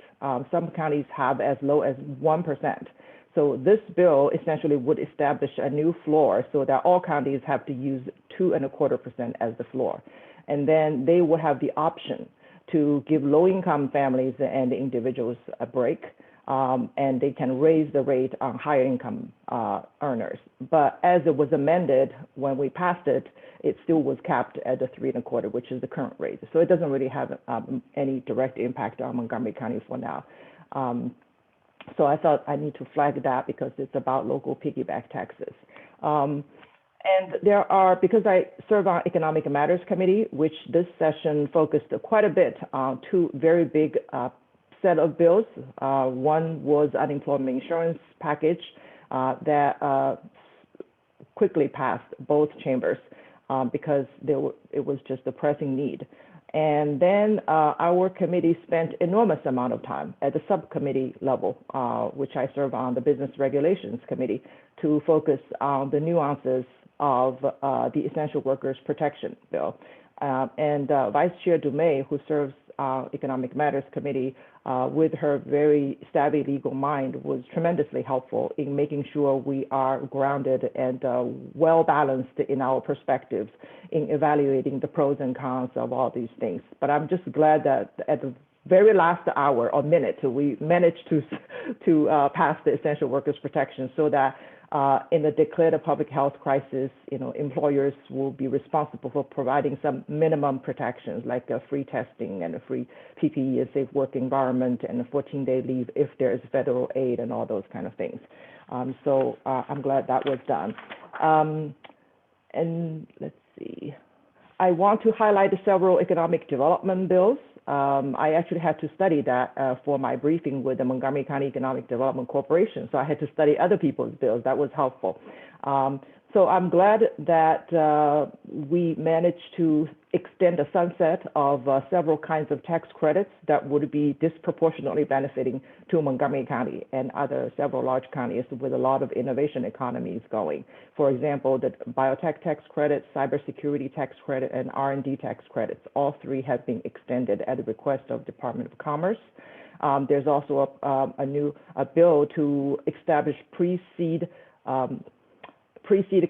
Some counties have as low as 1%. So this bill essentially would establish a new floor so that all counties have to use 2.25% as the floor. And then they will have the option to give low-income families and individuals a break, and they can raise the rate on higher income earners. But as it was amended, when we passed it, it still was capped at the 3.25%, which is the current rate. So it doesn't really have any direct impact on Montgomery County for now. So I thought I need to flag that because it's about local piggyback taxes. And there are, because I serve on Economic Matters Committee, which this session focused quite a bit on two very big set of bills. One was unemployment insurance package that quickly passed both chambers because it was just a pressing need. And then our committee spent enormous amount of time at the subcommittee level, which I serve on the Business Regulations Committee, to focus on the nuances of the Essential Workers Protection Bill. And Vice Chair Dumais, who serves Economic Matters Committee, with her very savvy legal mind, was tremendously helpful in making sure we are grounded and well-balanced in our perspectives in evaluating the pros and cons of all these things. But I'm just glad that at the very last hour or minute, we managed to pass the Essential Workers Protection so that in the declared a public health crisis, employers will be responsible for providing some minimum protections like free testing and a free PPE, a safe work environment, and a 14-day leave if there is federal aid and all those kind of things. So I'm glad that was done. And let's see. I want to highlight several economic development bills. I actually had to study that for my briefing with the Montgomery County Economic Development Corporation. So I had to study other people's bills. That was helpful. So I'm glad that we managed to extend the sunset of several kinds of tax credits that would be disproportionately benefiting to Montgomery County and several large counties with a lot of innovation economies going. For example, the biotech tax credit, cybersecurity tax credit, and R&D tax credits. All three have been extended at the request of Department of Commerce. There's also a bill to establish pre-seed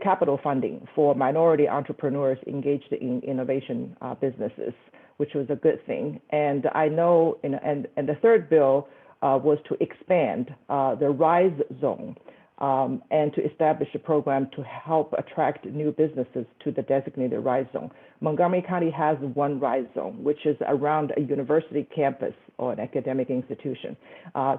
capital funding for minority entrepreneurs engaged in innovation businesses, which was a good thing. And I know, and the third bill was to expand the RISE zone and to establish a program to help attract new businesses to the designated RISE zone. Montgomery County has one RISE zone, which is around a university campus or an academic institution.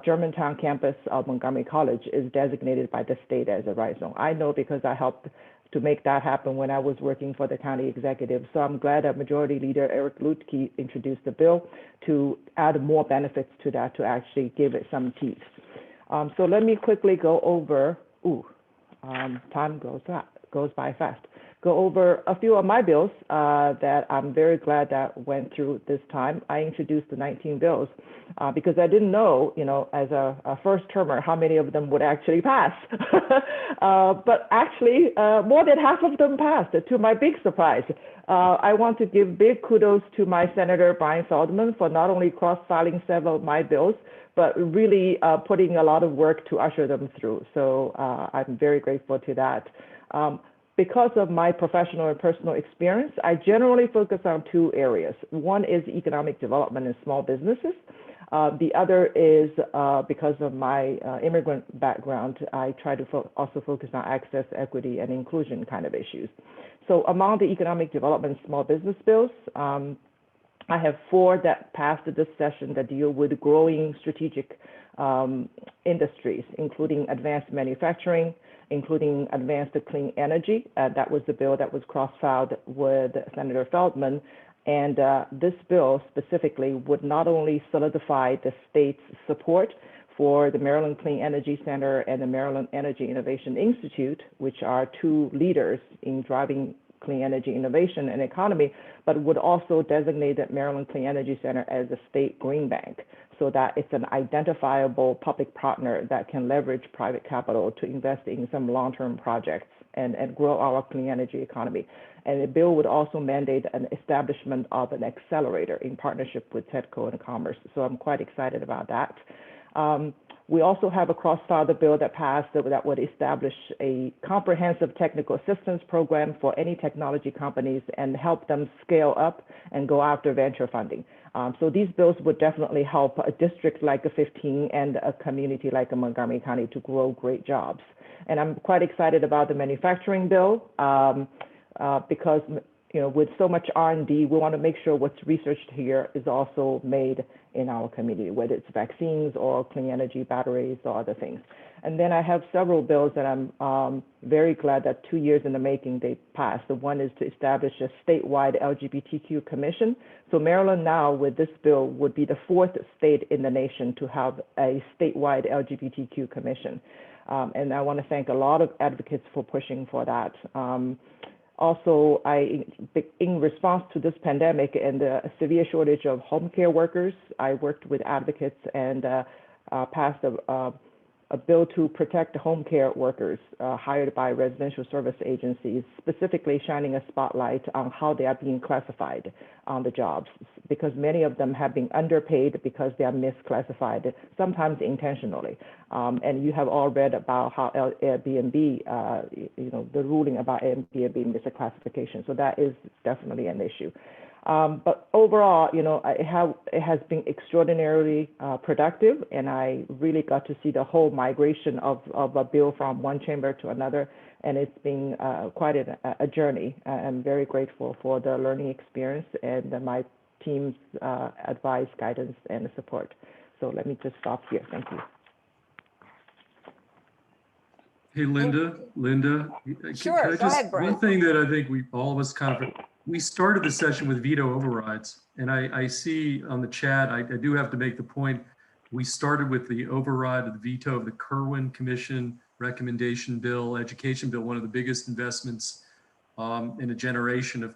Germantown campus of Montgomery College is designated by the state as a RISE zone. I know because I helped to make that happen when I was working for the county executive. So I'm glad that Majority Leader Eric Lutke introduced the bill to add more benefits to that to actually give it some teeth. So let me quickly go over, time goes by fast. Go over a few of my bills that I'm very glad that went through this time. I introduced the 19 bills because I didn't know, as a first termer, how many of them would actually pass. But actually, more than half of them passed, to my big surprise. I want to give big kudos to my Senator Brian Feldman for not only cross-filing several of my bills, but really putting a lot of work to usher them through. So I'm very grateful to that. Because of my professional and personal experience, I generally focus on two areas. One is economic development and small businesses. The other is because of my immigrant background, I try to also focus on access, equity, and inclusion kind of issues. So among the economic development and small business bills, I have 4 that passed this session that deal with growing strategic industries, including advanced manufacturing, including advanced clean energy. That was the bill that was cross-filed with Senator Feldman. And this bill specifically would not only solidify the state's support for the Maryland Clean Energy Center and the Maryland Energy Innovation Institute, which are two leaders in driving clean energy innovation and economy, but would also designate the Maryland Clean Energy Center as a state green bank, so that it's an identifiable public partner that can leverage private capital to invest in some long-term projects and grow our clean energy economy. And the bill would also mandate an establishment of an accelerator in partnership with TEDCO and Commerce. So I'm quite excited about that. We also have a cross-father bill that passed that would establish a comprehensive technical assistance program for any technology companies and help them scale up and go after venture funding. So these bills would definitely help a district like a 15 and a community like a Montgomery County to grow great jobs. And I'm quite excited about the manufacturing bill because with so much R&D, we want to make sure what's researched here is also made in our community, whether it's vaccines or clean energy batteries or other things. And then I have several bills that I'm very glad that 2 years in the making they passed. The one is to establish a statewide LGBTQ commission. So Maryland now with this bill would be the 4th state in the nation to have a statewide LGBTQ commission. And I want to thank a lot of advocates for pushing for that. Also, in response to this pandemic and the severe shortage of home care workers, I worked with advocates and passed a bill to protect the home care workers hired by residential service agencies, specifically shining a spotlight on how they are being classified on the jobs, because many of them have been underpaid because they are misclassified, sometimes intentionally. And you have all read about how Airbnb, the ruling about Airbnb misclassification. So that is definitely an issue. But overall, it has been extraordinarily productive, and I really got to see the whole migration of a bill from one chamber to another, and it's been quite a journey. I'm very grateful for the learning experience and my team's advice, guidance, and support. So let me just stop here. Thank you. Hey, Linda. Sure, go ahead, Brian. One thing that I think all of us we started the session with veto overrides, and I see on the chat, I do have to make the point, we started with the override of the veto of the Kirwan Commission recommendation bill, education bill, one of the biggest investments in a generation of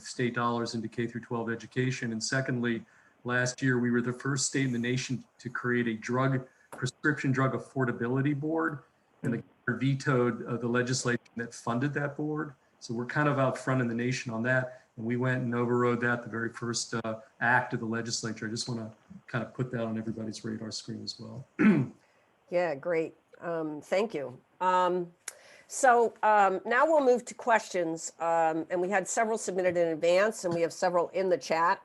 state dollars into K through 12 education. And secondly, last year, we were the first state in the nation to create a prescription drug affordability board, and the governor vetoed the legislation that funded that board. So we're kind of out front in the nation on that. And we went and overrode that, the very first act of the legislature. I just want to kind of put that on everybody's radar screen as well. Yeah, great. Thank you. So now we'll move to questions. And we had several submitted in advance, and we have several in the chat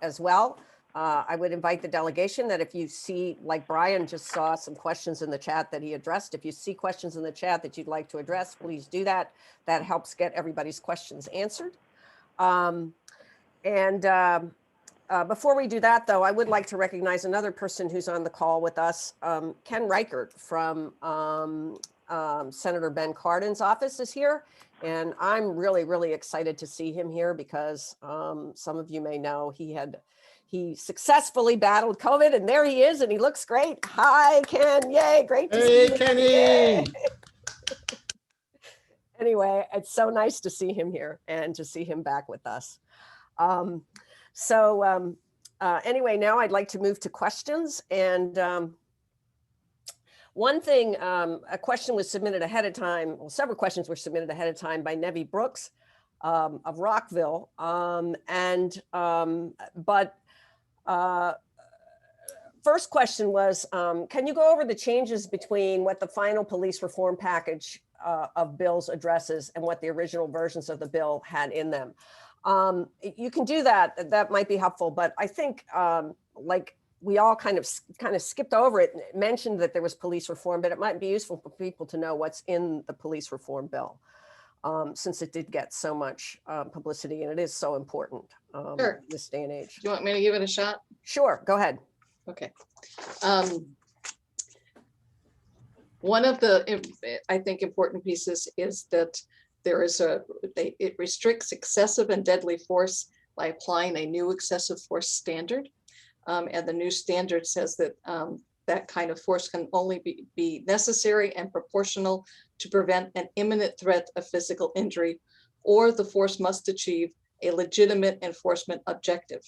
as well. I would invite the delegation that if you see, like Brian just saw some questions in the chat that he addressed, if you see questions in the chat that you'd like to address, please do that. That helps get everybody's questions answered. Before we do that, though, I would like to recognize another person who's on the call with us. Ken Reichert from Senator Ben Cardin's office is here. And I'm really, really excited to see him here because some of you may know he successfully battled COVID, and there he is, and he looks great. Hi, Ken. Yay, great to see you. Hey, Kenny. Anyway, it's so nice to see him here and to see him back with us. Anyway, now I'd like to move to questions. And one thing, a question was submitted ahead of time. Well, several questions were submitted ahead of time by Nevi Brooks of Rockville. First question was, can you go over the changes between what the final police reform package of bills addresses and what the original versions of the bill had in them? You can do that. That might be helpful, but I think like we all kind of skipped over it, mentioned that there was police reform, but it might be useful for people to know what's in the police reform bill, since it did get so much publicity and it is so important Sure. this day and age. Do you want me to give it a shot? Sure, go ahead. Okay. One of the, I think, important pieces is that there is it restricts excessive and deadly force by applying a new excessive force standard. And the new standard says that that kind of force can only be necessary and proportional to prevent an imminent threat of physical injury, or the force must achieve a legitimate enforcement objective.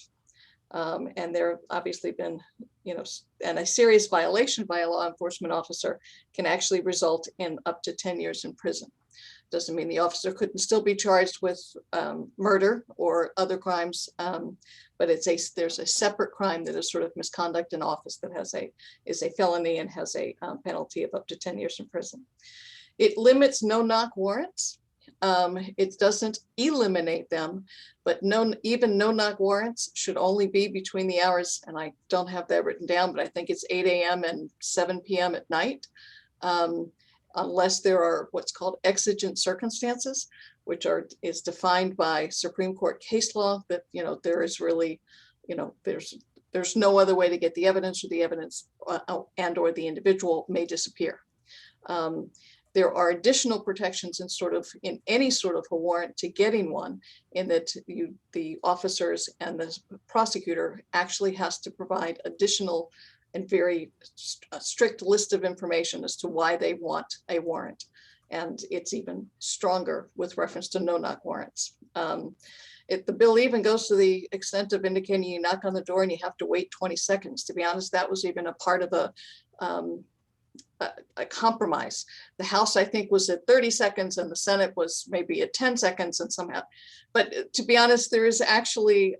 And there have obviously been, and a serious violation by a law enforcement officer can actually result in up to 10 years in prison. Doesn't mean the officer couldn't still be charged with murder or other crimes, but there's a separate crime that is sort of misconduct in office that is a felony and has a penalty of up to 10 years in prison. It limits no-knock warrants. It doesn't eliminate them, but even no-knock warrants should only be between the hours, and I don't have that written down, but I think it's 8 a.m. and 7 p.m. at night, unless there are what's called exigent circumstances, which is defined by Supreme Court case law that, there is really, there's no other way to get the evidence, or the evidence and or the individual may disappear. There are additional protections in any sort of a warrant to getting one, in that the officers and the prosecutor actually has to provide additional and very strict list of information as to why they want a warrant. And it's even stronger with reference to no-knock warrants. The bill even goes to the extent of indicating you knock on the door and you have to wait 20 seconds. To be honest, that was even a part of a compromise. The House, I think, was at 30 seconds and the Senate was maybe at 10 seconds and somehow. But to be honest, there is actually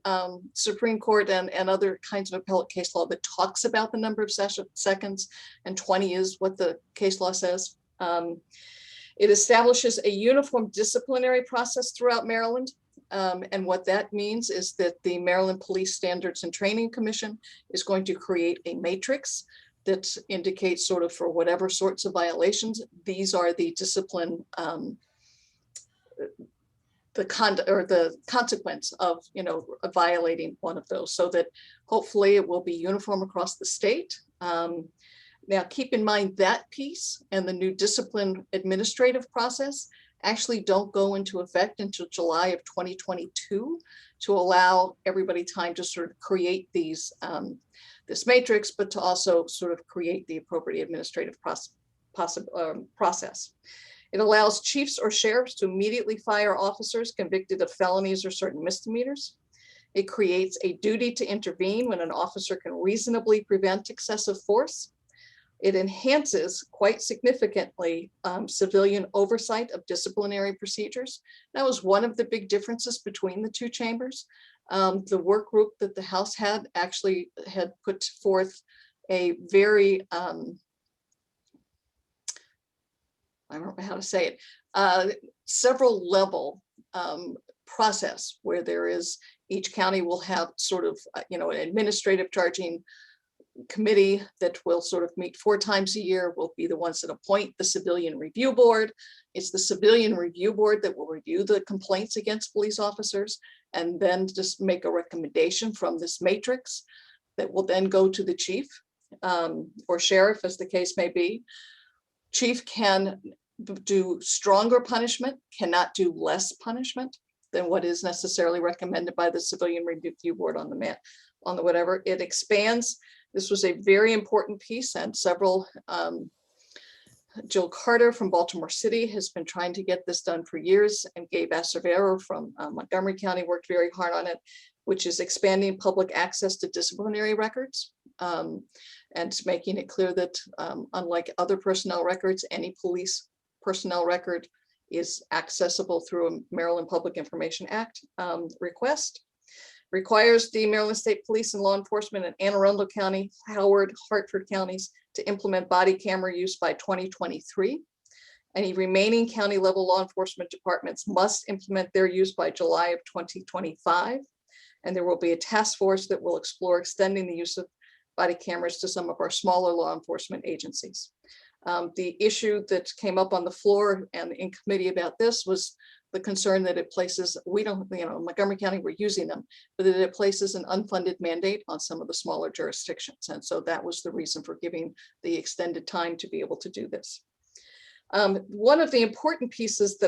Supreme Court and other kinds of appellate case law that talks about the number of seconds, and 20 is what the case law says. It establishes a uniform disciplinary process throughout Maryland. And what that means is that the Maryland Police Standards and Training Commission is going to create a matrix that indicates sort of for whatever sorts of violations, these are the discipline, the consequence of, violating one of those, so that hopefully it will be uniform across the state. Now, keep in mind that piece and the new discipline administrative process actually don't go into effect until July of 2022, to allow everybody time to sort of create these this matrix, but to also sort of create the appropriate administrative process. It allows chiefs or sheriffs to immediately fire officers convicted of felonies or certain misdemeanors. It creates a duty to intervene when an officer can reasonably prevent excessive force. It enhances quite significantly civilian oversight of disciplinary procedures. That was one of the big differences between the two chambers. The work group that the House had actually had put forth a very, I don't know how to say it, several level process where there is, each county will have sort of, an administrative charging committee that will sort of meet 4 times a year, will be the ones that appoint the civilian review board. It's the civilian review board that will review the complaints against police officers and then just make a recommendation from this matrix that will then go to the chief or sheriff, as the case may be. Chief can do stronger punishment, cannot do less punishment than what is necessarily recommended by the civilian review board on the whatever. It expands. This was a very important piece, and several, Jill Carter from Baltimore City has been trying to get this done for years, and Gabe Acervero from Montgomery County worked very hard on it, which is expanding public access to disciplinary records and making it clear that unlike other personnel records, any police personnel record is accessible through a Maryland Public Information Act request. Requires the Maryland State Police and law enforcement in Anne Arundel County, Howard, Hartford counties to implement body camera use by 2023. Any remaining county level law enforcement departments must implement their use by July of 2025. And there will be a task force that will explore extending the use of body cameras to some of our smaller law enforcement agencies. The issue that came up on the floor and in committee about this was the concern that it places, Montgomery County, we're using them, but that it places an unfunded mandate on some of the smaller jurisdictions. And so that was the reason for giving the extended time to be able to do this. One of the important pieces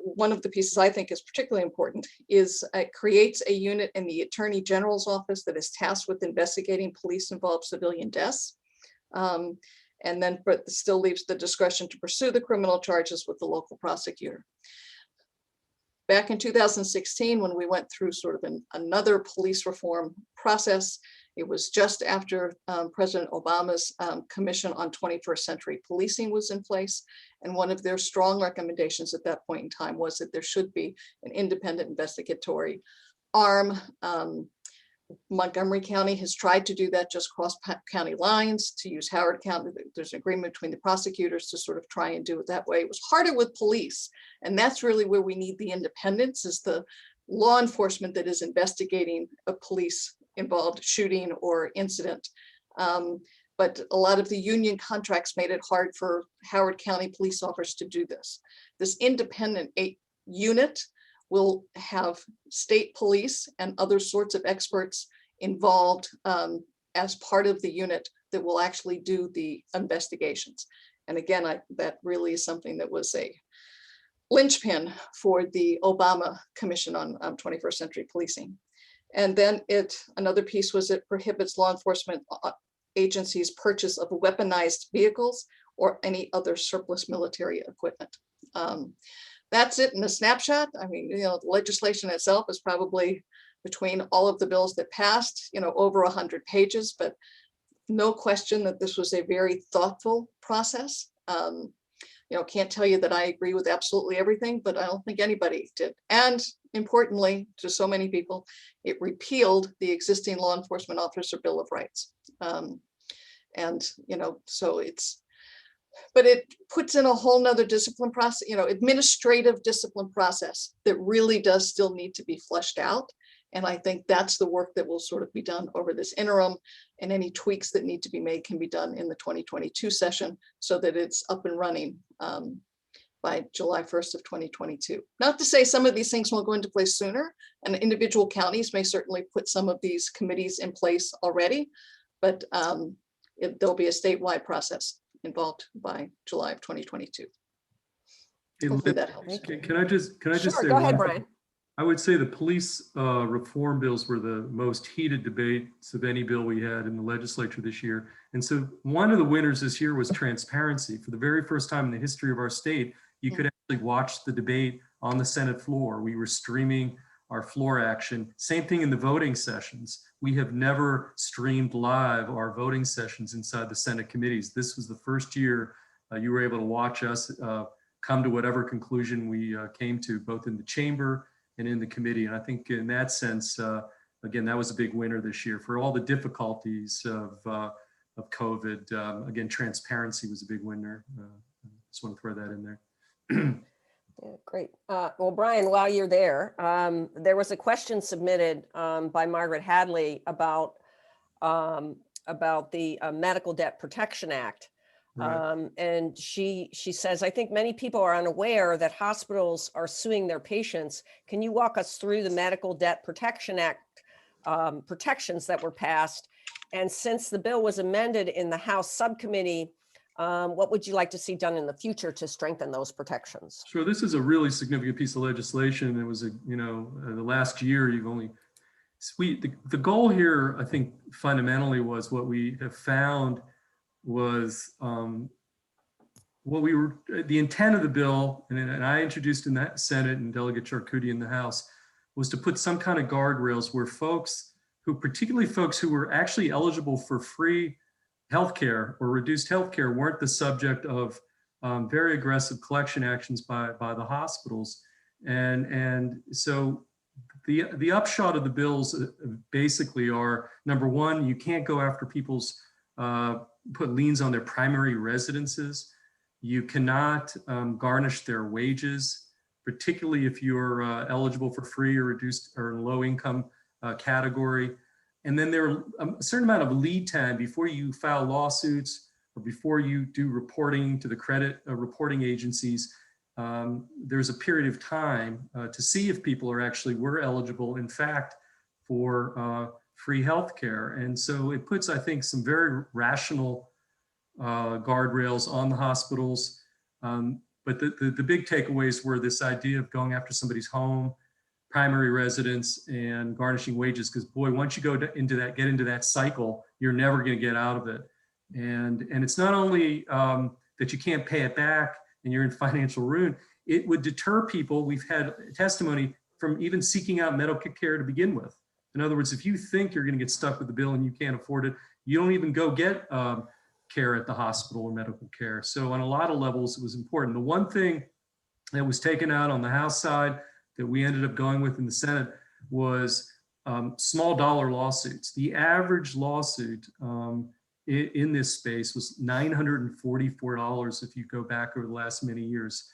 one of the pieces I think is particularly important is it creates a unit in the Attorney General's office that is tasked with investigating police-involved civilian deaths. And then, but still leaves the discretion to pursue the criminal charges with the local prosecutor. Back in 2016, when we went through sort of another police reform process, it was just after President Obama's Commission on 21st Century Policing was in place. And one of their strong recommendations at that point in time was that there should be an independent investigatory arm. Montgomery County has tried to do that just cross county lines, to use Howard County. There's an agreement between the prosecutors to sort of try and do it that way. It was harder with police. And that's really where we need the independence, is the law enforcement that is investigating a police involved shooting or incident. But a lot of the union contracts made it hard for Howard County police officers to do this. This independent unit will have state police and other sorts of experts involved as part of the unit that will actually do the investigations. And again, that really is something that was a linchpin for the Obama Commission on 21st Century Policing. And then another piece was it prohibits law enforcement agencies' purchase of weaponized vehicles or any other surplus military equipment. That's it in a snapshot. I mean, the legislation itself is probably, between all of the bills that passed, over 100 pages, but no question that this was a very thoughtful process. Can't tell you that I agree with absolutely everything, but I don't think anybody did. And importantly, to so many people, it repealed the existing law enforcement officer Bill of Rights. So but it puts in a whole nother discipline process, administrative discipline process that really does still need to be fleshed out. And I think that's the work that will sort of be done over this interim, and any tweaks that need to be made can be done in the 2022 session so that it's up and running by July 1st of 2022. Not to say some of these things won't go into place sooner, and individual counties may certainly put some of these committees in place already, but there'll be a statewide process involved by July of 2022. Hopefully that helps. Can I just Sure, say go ahead, one Brian. thing? I would say the police reform bills were the most heated debates of any bill we had in the legislature this year. And so one of the winners this year was transparency. For the very first time in the history of our state, you could actually watch the debate on the Senate floor. We were streaming our floor action. Same thing in the voting sessions. We have never streamed live our voting sessions inside the Senate committees. This was the first year you were able to watch us come to whatever conclusion we came to, both in the chamber and in the committee. And I think in that sense, again, that was a big winner this year. For all the difficulties of COVID, again, transparency was a big winner. Just want to throw that in there. Yeah, great. Well, Brian, while you're there, there was a question submitted by Margaret Hadley about the Medical Debt Protection Act. Right. And she says, I think many people are unaware that hospitals are suing their patients. Can you walk us through the Medical Debt Protection Act protections that were passed? And since the bill was amended in the House subcommittee, what would you like to see done in the future to strengthen those protections? Sure, this is a really significant piece of legislation. It was, the last year the goal here, I think fundamentally was what we have found was the intent of the bill, and I introduced in that Senate and Delegate Charcuti in the House, was to put some kind of guardrails where particularly folks who were actually eligible for free healthcare or reduced healthcare weren't the subject of very aggressive collection actions by the hospitals. And so the upshot of the bills basically are, number one, you can't go after people's put liens on their primary residences. You cannot garnish their wages, particularly if you're eligible for free or reduced or low income category. And then there are a certain amount of lead time before you file lawsuits or before you do reporting to the credit reporting agencies. There's a period of time to see if people were eligible, in fact, for free healthcare. And so it puts, I think, some very rational guardrails on the hospitals. But the big takeaways were this idea of going after somebody's home, primary residence, and garnishing wages. Because boy, once you get into that cycle, you're never going to get out of it. And it's not only that you can't pay it back and you're in financial ruin, it would deter people. We've had testimony from even seeking out medical care to begin with. In other words, if you think you're going to get stuck with the bill and you can't afford it, you don't even go get care at the hospital or medical care. So on a lot of levels, it was important. The one thing that was taken out on the House side that we ended up going with in the Senate was small dollar lawsuits. The average lawsuit in this space was $944 if you go back over the last many years.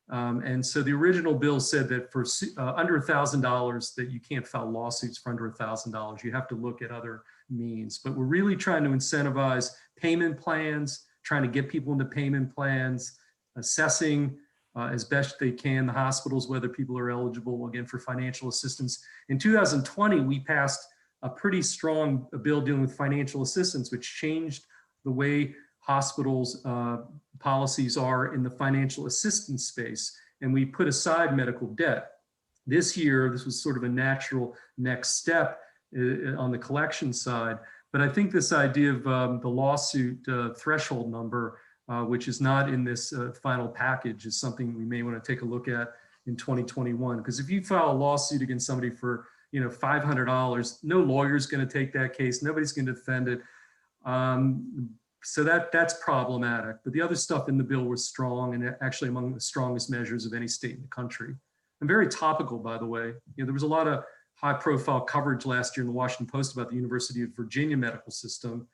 And so the original bill said that for under $1,000 that you can't file lawsuits for under $1,000. You have to look at other means. But we're really trying to incentivize payment plans, trying to get people into payment plans, assessing as best they can the hospitals, whether people are eligible, again, for financial assistance. In 2020, we passed a pretty strong bill dealing with financial assistance, which changed the way hospitals' policies are in the financial assistance space. And we put aside medical debt. This year, this was sort of a natural next step on the collection side. But I think this idea of the lawsuit threshold number, which is not in this final package, is something we may want to take a look at in 2021. Because if you file a lawsuit against somebody for $500, no lawyer's going to take that case. Nobody's going to defend it. So that's problematic. But the other stuff in the bill was strong and actually among the strongest measures of any state in the country. And very topical, by the way. There was a lot of high-profile coverage last year in the Washington Post about the University of Virginia medical system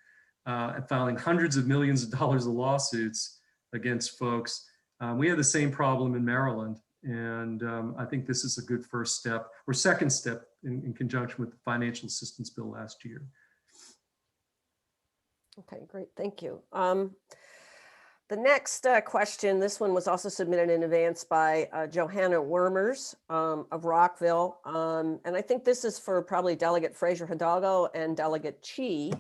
filing hundreds of millions of dollars of lawsuits against folks. We have the same problem in Maryland. And I think this is a good first step or second step in conjunction with the financial assistance bill last year. Okay, great, thank you. The next question, this one was also submitted in advance by Johanna Wormers of Rockville. And I think this is for probably Delegate Fraser Hidalgo and Delegate Chi.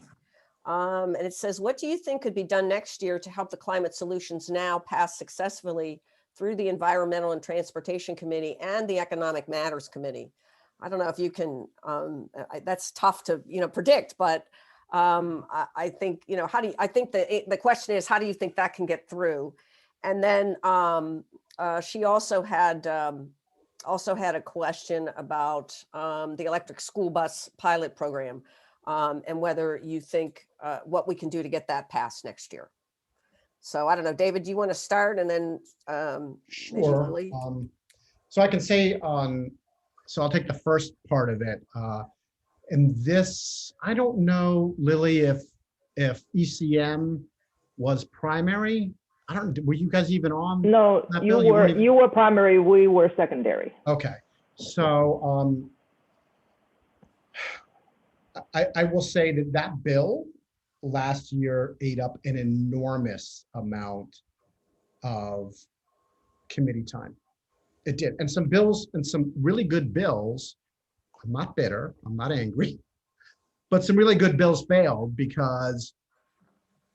And it says, what do you think could be done next year to help the Climate Solutions Now pass successfully through the Environmental and Transportation Committee and the Economic Matters Committee? I don't know if you can, that's tough to predict, but I think, I think the question is, how do you think that can get through? And then she also had a question about the electric school bus pilot program and whether you think what we can do to get that passed next year. So I don't know, David, do you want to start and then maybe Sure. Lily? So I can say so I'll take the first part of it. And this, I don't know, Lily, if ECM was primary. I don't. Were you guys even on? No, you were primary. We were secondary. Okay, so I will say that bill last year ate up an enormous amount of committee time. It did, and some bills and some really good bills. I'm not bitter, I'm not angry, but some really good bills failed because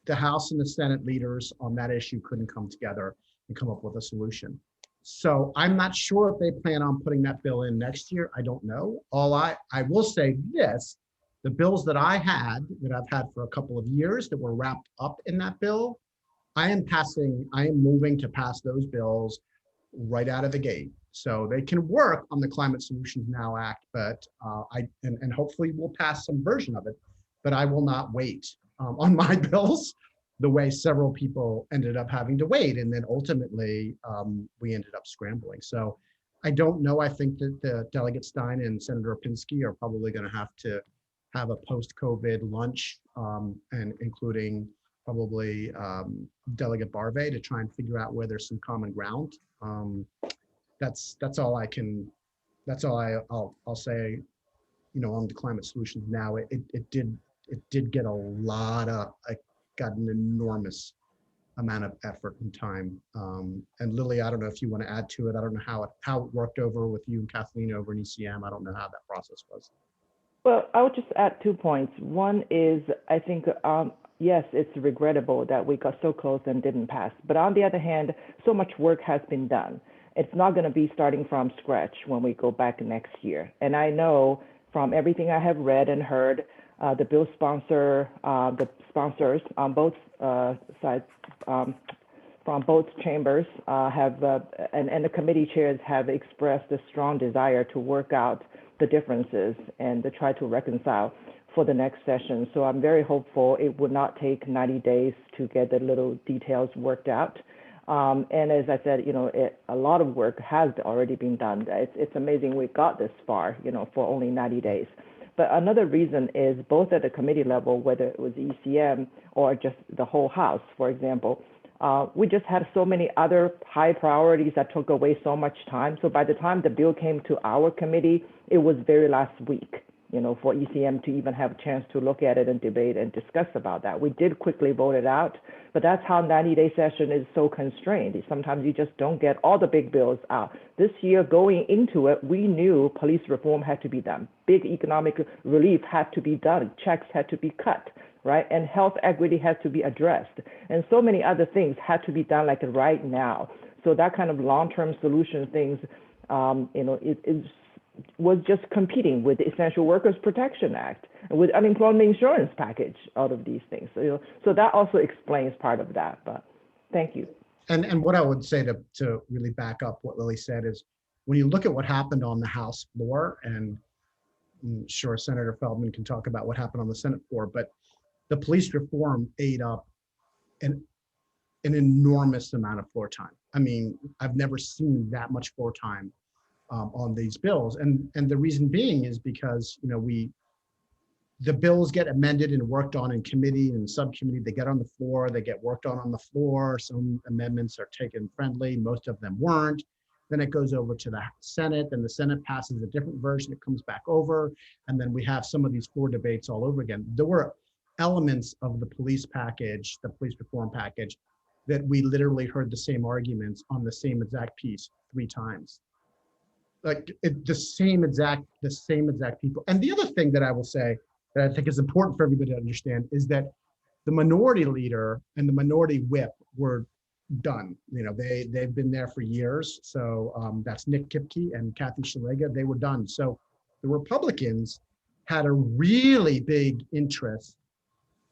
the House and the Senate leaders on that issue couldn't come together and come up with a solution. So I'm not sure if they plan on putting that bill in next year. I don't know. I will say this, the bills that I've had for a couple of years that were wrapped up in that bill, I am moving to pass those bills right out of the gate. So they can work on the Climate Solutions Now Act, but and hopefully we'll pass some version of it, but I will not wait on my bills the way several people ended up having to wait. And then ultimately we ended up scrambling. So I don't know. I think that Delegate Stein and Senator Pinsky are probably going to have a post-COVID lunch and including probably Delegate Barve to try and figure out where there's some common ground. That's all I can. That's all I'll say. On the Climate Solutions Now, it did get a lot of. I got an enormous amount of effort and time. And Lily, I don't know if you want to add to it. I don't know how it worked over with you and Kathleen over in ECM. I don't know how that process was. Well, I would just add 2 points. One is, I think, yes, it's regrettable that we got so close and didn't pass. But on the other hand, so much work has been done. It's not going to be starting from scratch when we go back next year. And I know from everything I have read and heard, the bill sponsor, the sponsors on both sides, from both chambers and the committee chairs have expressed a strong desire to work out the differences and to try to reconcile for the next session. So I'm very hopeful it would not take 90 days to get the little details worked out. And as I said, a lot of work has already been done. It's amazing we got this far, for only 90 days. But another reason is both at the committee level, whether it was ECM or just the whole House, for example, we just had so many other high priorities that took away so much time. So by the time the bill came to our committee, it was very last week, for ECM to even have a chance to look at it and debate and discuss about that. We did quickly vote it out, but that's how 90-day session is so constrained. Sometimes you just don't get all the big bills out. This year, going into it, we knew police reform had to be done. Big economic relief had to be done. Checks had to be cut, right? And health equity had to be addressed. And so many other things had to be done like right now. So that kind of long-term solution things, it was just competing with the Essential Workers Protection Act, with unemployment insurance package, all of these things. So that also explains part of that, but thank you. And what I would say to really back up what Lily said is, when you look at what happened on the House floor, and I'm sure Senator Feldman can talk about what happened on the Senate floor, but the police reform ate up an enormous amount of floor time. I mean, I've never seen that much floor time on these bills. And the reason being is because, the bills get amended and worked on in committee and subcommittee. They get on the floor, they get worked on the floor. Some amendments are taken friendly, most of them weren't. Then it goes over to the Senate, and the Senate passes a different version. It comes back over, and then we have some of these floor debates all over again. There were elements of the police package, the police reform package, that we literally heard the same arguments on the same exact piece 3 times. Like the same exact people. And the other thing that I will say that I think is important for everybody to understand is that the minority leader and the minority whip were done. They've been there for years. So that's Nick Kipke and Kathy Shalega. They were done. So the Republicans had a really big interest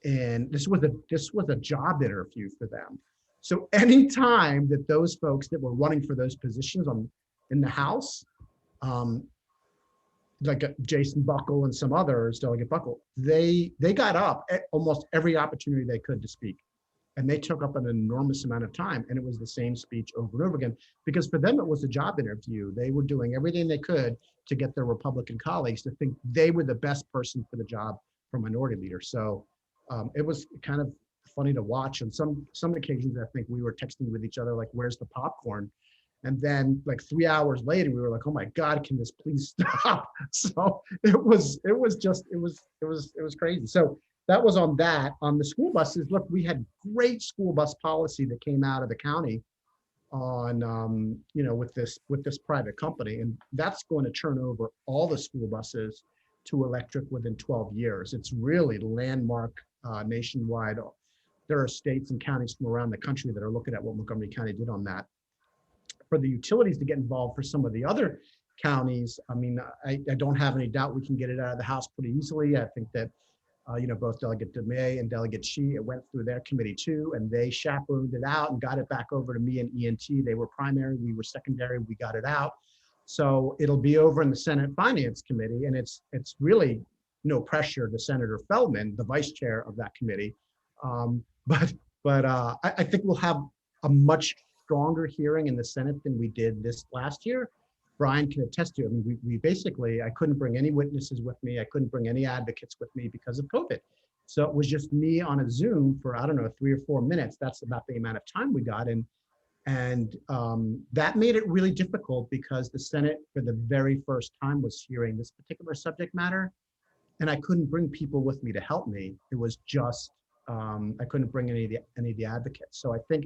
in this was a job interview for them. So anytime that those folks that were running for those positions in the House, like Jason Buckle and some others, Delegate Buckle, they got up at almost every opportunity they could to speak. And they took up an enormous amount of time, and it was the same speech over and over again, because for them, it was a job interview. They were doing everything they could to get their Republican colleagues to think they were the best person for the job for minority leader. So it was kind of funny to watch. And some occasions, I think we were texting with each other, like, where's the popcorn? And then like 3 hours later, we were like, oh my God, can this please stop? So it was crazy. So that was on that. On the school buses, look, we had great school bus policy that came out of the county on, with this private company. And that's going to turn over all the school buses to electric within 12 years. It's really landmark nationwide. There are states and counties from around the country that are looking at what Montgomery County did on that. For the utilities to get involved for some of the other counties, I mean, I don't have any doubt we can get it out of the House pretty easily. I think that, both Delegate DeMay and Delegate Shee, it went through their committee too, and they chaperoned it out and got it back over to me and ENT. They were primary, we were secondary, we got it out. So it'll be over in the Senate Finance Committee, and it's really no pressure to Senator Feldman, the vice chair of that committee. But I think we'll have a much stronger hearing in the Senate than we did this last year. Brian can attest to it. I mean, we basically, I couldn't bring any witnesses with me. I couldn't bring any advocates with me because of COVID. So it was just me on a Zoom for, 3 or 4 minutes. That's about the amount of time we got. And that made it really difficult because the Senate for the very first time was hearing this particular subject matter. And I couldn't bring people with me to help me. It was just, I couldn't bring any of the advocates. So I think,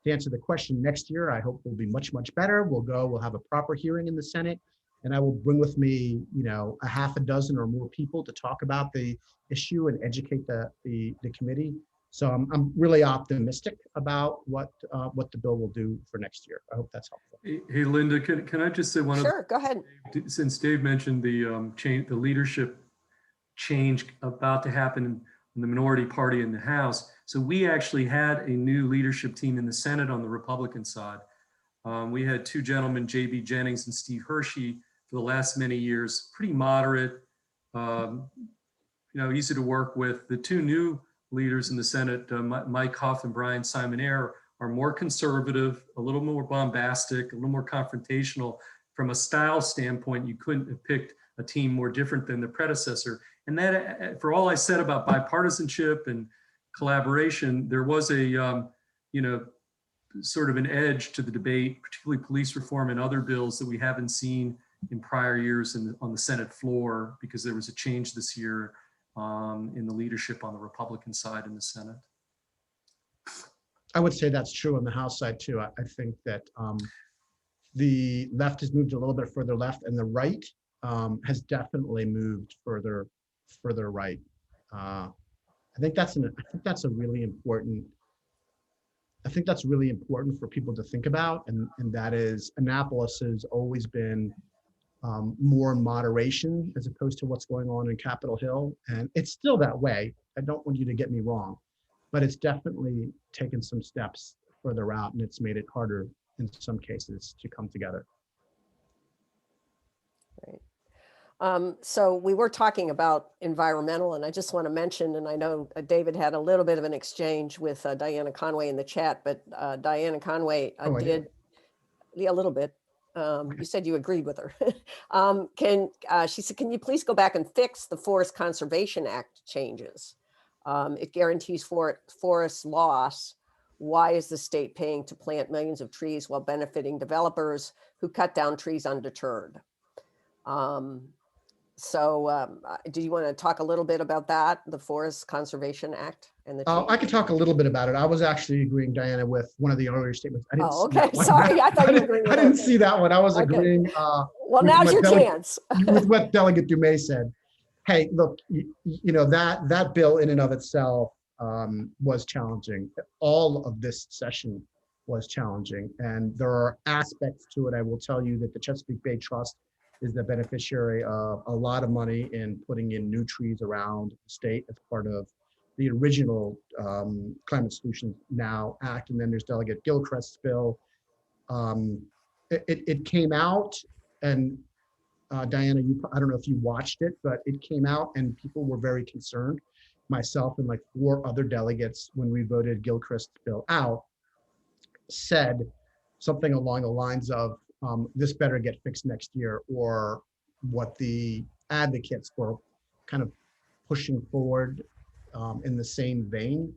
to answer the question, next year, I hope will be much, much better. We'll have a proper hearing in the Senate, and I will bring with me, a half a dozen or more people to talk about the issue and educate the committee. So I'm really optimistic about what the bill will do for next year. I hope that's helpful. Hey, Linda, can I just say one Sure, go ahead. Since Dave mentioned the leadership change about to happen in the minority party in the House. So we actually had a new leadership team in the Senate on the Republican side. We had two gentlemen, J.B. Jennings and Steve Hershey, for the last many years, pretty moderate, easy to work with. The two new leaders in the Senate, Mike Huff and Brian Simon-Air, are more conservative, a little more bombastic, a little more confrontational. From a style standpoint, you couldn't have picked a team more different than the predecessor. And that, for all I said about bipartisanship and collaboration, there was a, sort of an edge to the debate, particularly police reform and other bills that we haven't seen in prior years on the Senate floor, because there was a change this year in the leadership on the Republican side in the Senate. I would say that's true on the House side too. I think that the left has moved a little bit further left, and the right has definitely moved further right. I think that's really important for people to think about, and that is Annapolis has always been more in moderation as opposed to what's going on in Capitol Hill, and it's still that way. I don't want you to get me wrong, but it's definitely taken some steps further out, and it's made it harder in some cases to come together. Right. So we were talking about environmental, and I just want to mention, and I know David had a little bit of an exchange with Diana Conway in the chat, but Diana Conway did a little bit. You said you agreed with her. She said, can you please go back and fix the Forest Conservation Act changes? It guarantees forest loss. Why is the state paying to plant millions of trees while benefiting developers who cut down trees undeterred? Do you want to talk a little bit about that, the Forest Conservation Act and the change? I could talk a little bit about it. I was actually agreeing, Diana, with one of the earlier statements. I didn't see okay. that one. Sorry, I thought you were agreeing with I didn't see that one. I was agreeing. Well, now's your chance. With what Delegate Dumais said. Hey, look, that bill in and of itself was challenging. All of this session was challenging, and there are aspects to it. I will tell you that the Chesapeake Bay Trust is the beneficiary of a lot of money in putting in new trees around the state as part of the original Climate Solutions Now Act. And then there's Delegate Gilchrist's bill. It came out, and Diana, I don't know if you watched it, but it came out and people were very concerned. Myself and like 4 other delegates, when we voted Gilchrist's bill out, said something along the lines of, this better get fixed next year, or what the advocates were kind of pushing forward in the same vein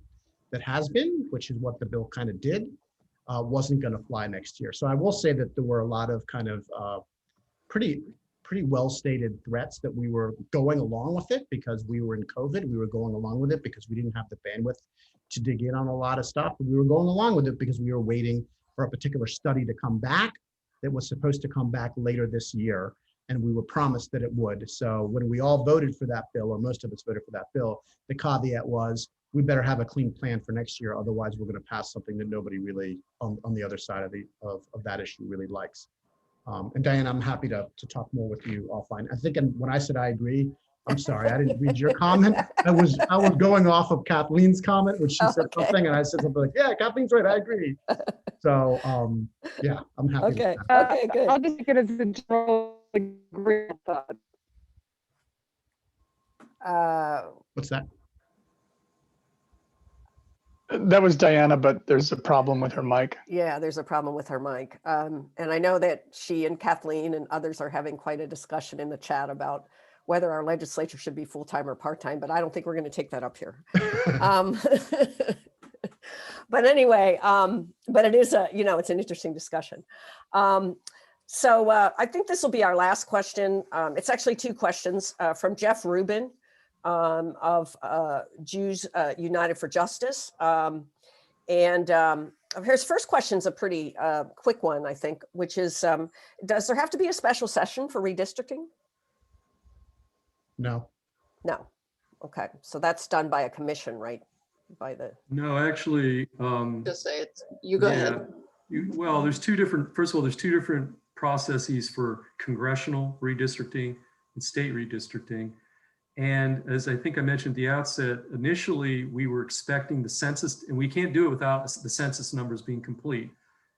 that has been, which is what the bill kind of did, wasn't going to fly next year. So I will say that there were a lot of kind of pretty well-stated threats that we were going along with it because we were in COVID. We were going along with it because we didn't have the bandwidth to dig in on a lot of stuff. We were going along with it because we were waiting for a particular study to come back that was supposed to come back later this year, and we were promised that it would. So when we all voted for that bill, or most of us voted for that bill, the caveat was, we better have a clean plan for next year, otherwise we're going to pass something that nobody really on the other side of that issue really likes. And Diane, I'm happy to talk more with you offline. I think when I said I agree, I'm sorry, I didn't read your comment. I was going off of Kathleen's comment, which she said something, and I said something like, yeah, Kathleen's right, I agree. So yeah, I'm happy. Okay, with that. okay, good. I'll just take it as a general agreement thought. What's that? That was Diana, but there's a problem with her mic. Yeah, there's a problem with her mic. And I know that she and Kathleen and others are having quite a discussion in the chat about whether our legislature should be full-time or part-time, but I don't think we're going to take that up here. But anyway, but it is it's an interesting discussion. So I think this will be our last question. It's actually 2 questions from Jeff Rubin of Jews United for Justice. His first question is a pretty quick one, I think, which is, does there have to be a special session for redistricting? No. No. Okay. So that's done by a commission, right? No, actually. Just say it. You go ahead. Well, there's 2 different, first of all, there's 2 different processes for congressional redistricting and state redistricting. And as I think I mentioned at the outset, initially we were expecting the census, and we can't do it without the census numbers being complete.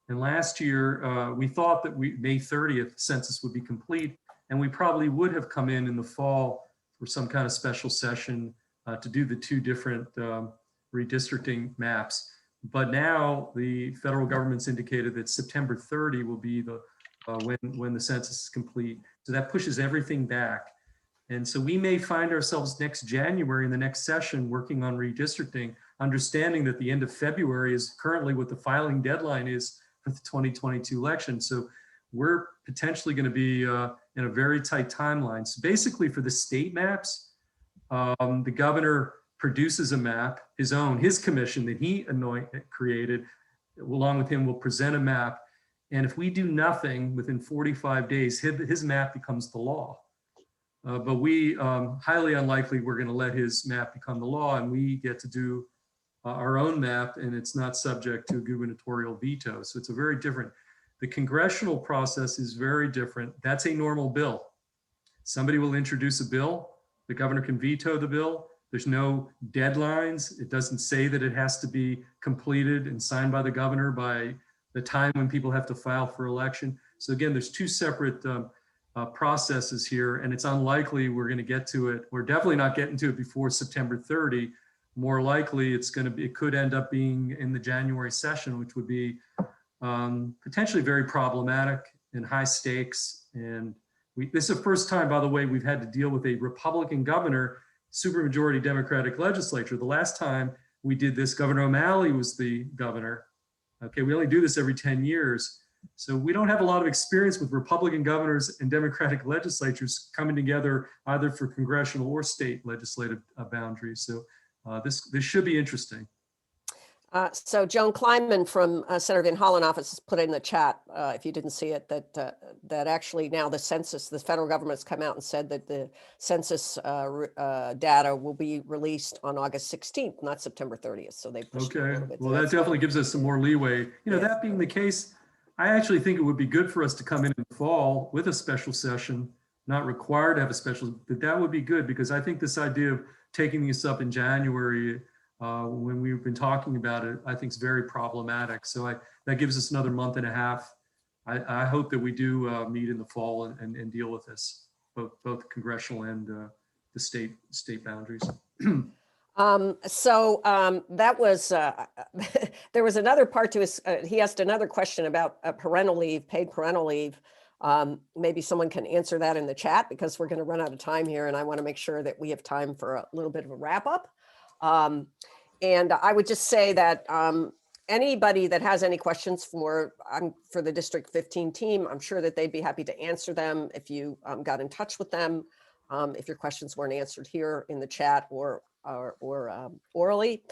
And last year, we thought that May 30th census would be complete, and we probably would have come in the fall for some kind of special session to do the two different redistricting maps. But now the federal government's indicated that September 30 will be the when the census is complete. So that pushes everything back. And so we may find ourselves next January in the next session working on redistricting, understanding that the end of February is currently what the filing deadline is for the 2022 election. So we're potentially going to be in a very tight timeline. So basically for the state maps, the governor produces a map, his commission that he created, along with him will present a map. And if we do nothing within 45 days, his map becomes the law. But we highly unlikely we're going to let his map become the law, and we get to do our own map, and it's not subject to a gubernatorial veto. So it's a very different. The congressional process is very different. That's a normal bill. Somebody will introduce a bill. The governor can veto the bill. There's no deadlines. It doesn't say that it has to be completed and signed by the governor by the time when people have to file for election. So again, there's two separate processes here, and it's unlikely we're going to get to it. We're definitely not getting to it before September 30. More likely, it could end up being in the January session, which would be potentially very problematic and high stakes. And this is the first time, by the way, we've had to deal with a Republican governor, supermajority Democratic legislature. The last time we did this, Governor O'Malley was the governor. Okay, we only do this every 10 years. So we don't have a lot of experience with Republican governors and Democratic legislatures coming together either for congressional or state legislative boundaries. So this should be interesting. So Joan Kleinman from Senator Van Hollen office has put in the chat, if you didn't see it, that actually now the census, the federal government has come out and said that the census data will be released on August 16th, not September 30th. So they pushed it a Okay, little bit. well, that definitely gives us some more leeway. You know, Yeah. that being the case, I actually think it would be good for us to come in the fall with a special session, not required to have a special, but that would be good, because I think this idea of taking this up in January, when we've been talking about it, I think is very problematic. So that gives us another month and a half. I hope that we do meet in the fall and deal with this, both congressional and the state boundaries. That was, there was another part to his, he asked another question about parental leave, paid parental leave. Maybe someone can answer that in the chat, because we're going to run out of time here, and I want to make sure that we have time for a little bit of a wrap up. And I would just say that anybody that has any questions for the District 15 team, I'm sure that they'd be happy to answer them if you got in touch with them, if your questions weren't answered here in the chat or orally.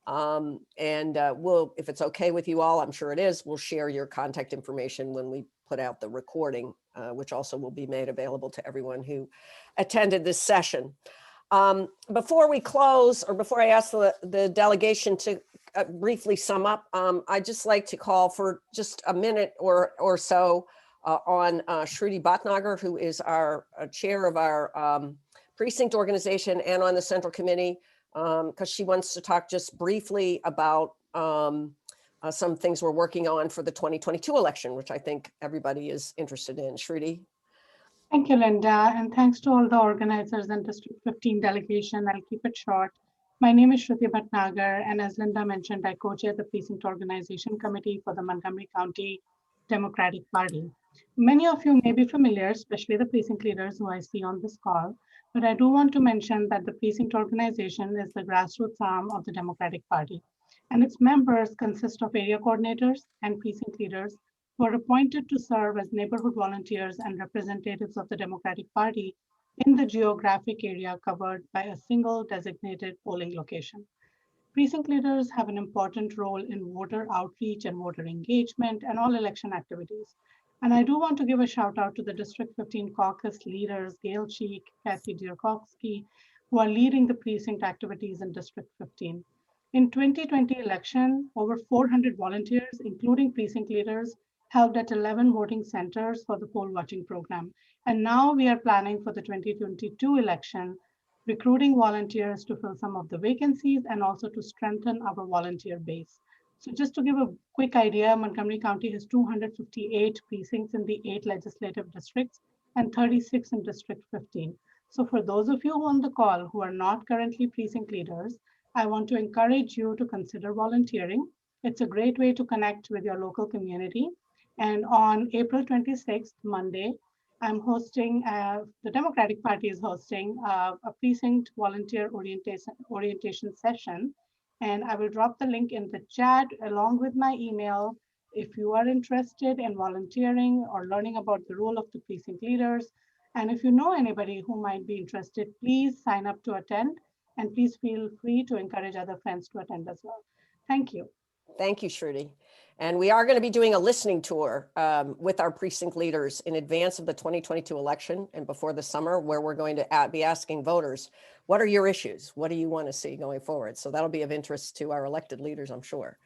We'll, if it's okay with you all, I'm sure it is, we'll share your contact information when we put out the recording, which also will be made available to everyone who attended this session. Before we close, or before I ask the delegation to briefly sum up, I'd just like to call for just a minute or so on Shruti Bhatnagar, who is our chair of our precinct organization and on the Central Committee, because she wants to talk just briefly about some things we're working on for the 2022 election, which I think everybody is interested in. Shruti. Thank you, Linda, and thanks to all the organizers and District 15 delegation. I'll keep it short. My name is Shruti Bhatnagar, and as Linda mentioned, I co-chair the Precinct Organization Committee for the Montgomery County Democratic Party. Many of you may be familiar, especially the precinct leaders who I see on this call, but I do want to mention that the Precinct Organization is the grassroots arm of the Democratic Party, and its members consist of area coordinators and precinct leaders who are appointed to serve as neighborhood volunteers and representatives of the Democratic Party in the geographic area covered by a single designated polling location. Precinct leaders have an important role in voter outreach and voter engagement and all election activities. And I do want to give a shout out to the District 15 caucus leaders, Gail Cheek, Kathy Dierkowski, who are leading the precinct activities in District 15. In 2020 election, over 400 volunteers, including precinct leaders, helped at 11 voting centers for the poll watching program. And now we are planning for the 2022 election recruiting volunteers to fill some of the vacancies and also to strengthen our volunteer base. So just to give a quick idea, Montgomery County has 258 precincts in the 8 legislative districts and 36 in District 15. So for those of you on the call who are not currently precinct leaders, I want to encourage you to consider volunteering. It's a great way to connect with your local community. And on April 26th, Monday, I'm hosting, the Democratic Party is hosting a precinct volunteer orientation session. And I will drop the link in the chat along with my email. If you are interested in volunteering or learning about the role of the precinct leaders, and if you know anybody who might be interested, please sign up to attend, and please feel free to encourage other friends to attend as well. Thank you. Thank you, Shruti. And we are going to be doing a listening tour with our precinct leaders in advance of the 2022 election and before the summer, where we're going to be asking voters, what are your issues? What do you want to see going forward? So that'll be of interest to our elected leaders, I'm sure.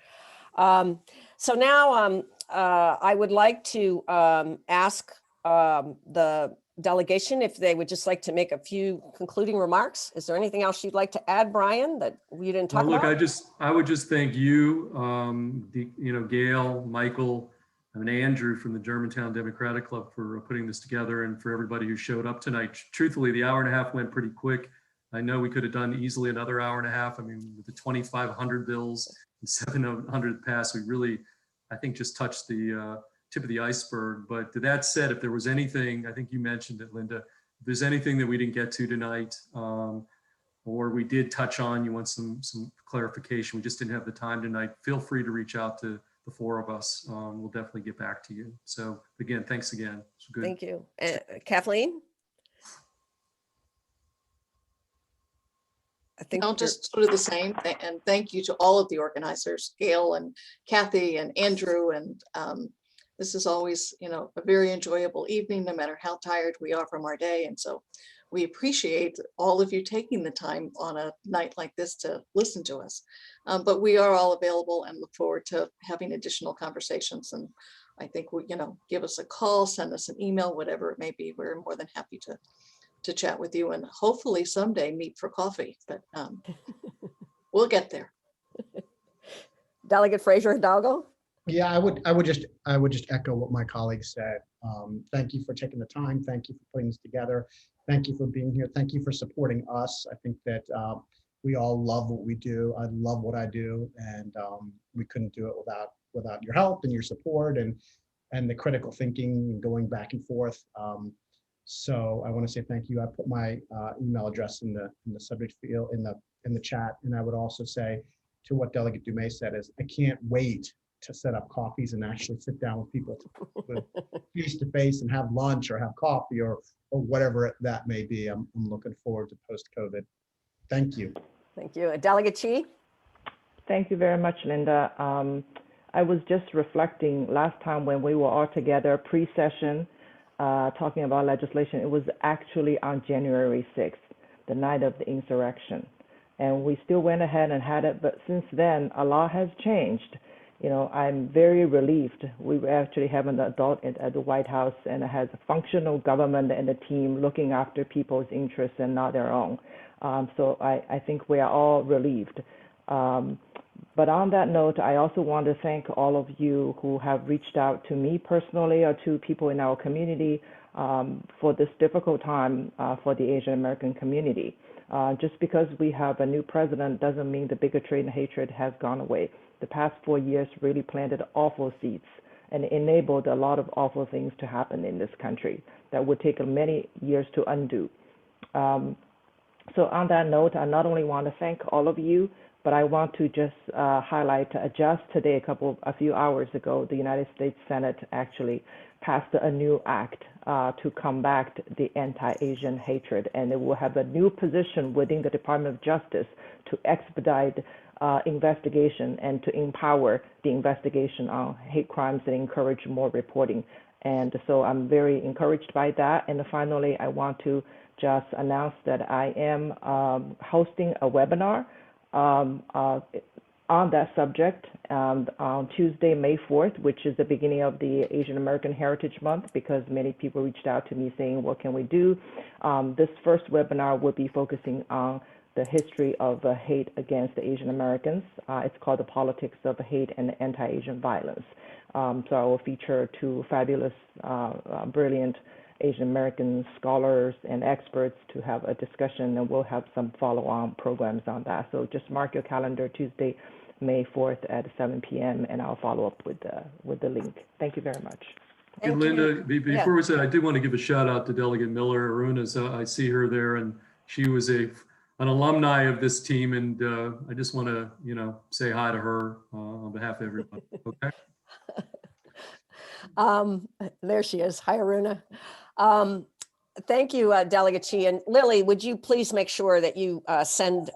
So now I would like to ask the delegation if they would just like to make a few concluding remarks. Is there anything else you'd like to add, Brian, that we didn't talk Look, about? I would just thank you, Gail, Michael, and Andrew from the Germantown Democratic Club for putting this together, and for everybody who showed up tonight. Truthfully, the hour and a half went pretty quick. I know we could have done easily another hour and a half. I mean, with the 2,500 bills and 700 passed, we really, I think, just touched the tip of the iceberg. But to that said, if there was anything, I think you mentioned it, Linda, if there's anything that we didn't get to tonight, or we did touch on, you want some clarification, we just didn't have the time tonight, feel free to reach out to the 4 of us. We'll definitely get back to you. So again, thanks again. It's good. Thank you. Kathleen? I think I'll just sort of the same. And thank you to all of the organizers, Gail and Kathy and Andrew. And this is always, a very enjoyable evening, no matter how tired we are from our day. And so we appreciate all of you taking the time on a night like this to listen to us. But we are all available and look forward to having additional conversations. And I think give us a call, send us an email, whatever it may be. We're more than happy to chat with you, and hopefully someday meet for coffee, but we'll get there. Delegate Fraser Hidalgo? Yeah, I would just echo what my colleagues said. Thank you for taking the time. Thank you for putting this together. Thank you for being here. Thank you for supporting us. I think that we all love what we do. I love what I do, and we couldn't do it without your help and your support and the critical thinking and going back and forth. So I want to say thank you. I put my email address in the subject field in the chat, and I would also say to what Delegate Dumais said is I can't wait to set up coffees and actually sit down with people face to face and have lunch or have coffee or whatever that may be. I'm looking forward to post-COVID. Thank you. Thank you. Delegate Chi? Thank you very much, Linda. I was just reflecting last time when we were all together pre-session talking about legislation. It was actually on January 6th, the night of the insurrection. And we still went ahead and had it, but since then, a lot has changed. I'm very relieved. We actually have an adult at the White House, and it has a functional government and a team looking after people's interests and not their own. So I think we are all relieved. But on that note, I also want to thank all of you who have reached out to me personally or to people in our community for this difficult time for the Asian American community. Just because we have a new president doesn't mean the bigotry and hatred has gone away. The past 4 years really planted awful seeds and enabled a lot of awful things to happen in this country that would take many years to undo. So on that note, I not only want to thank all of you, but I want to just highlight just today, a few hours ago, the United States Senate actually passed a new act to combat the anti-Asian hatred, and it will have a new position within the Department of Justice to expedite investigation and to empower the investigation on hate crimes and encourage more reporting. And so I'm very encouraged by that. And finally, I want to just announce that I am hosting a webinar on that subject on Tuesday, May 4th, which is the beginning of the Asian American Heritage Month, because many people reached out to me saying, what can we do? This first webinar will be focusing on the history of hate against the Asian Americans. It's called The Politics of Hate and Anti-Asian Violence. So I will feature two fabulous, brilliant Asian American scholars and experts to have a discussion, and we'll have some follow-on programs on that. So just mark your calendar, Tuesday, May 4th at 7 p.m., and I'll follow up with the link. Thank you very much. And Thank you. Linda, before we said, I do want to give a shout out to Delegate Miller. Aruna's, I see her there, and she was an alumni of this team, and I just want to, say hi to her on behalf of everybody. Okay. There she is. Hi, Aruna. Thank you, Delegate Chi. And Lily, would you please make sure that you send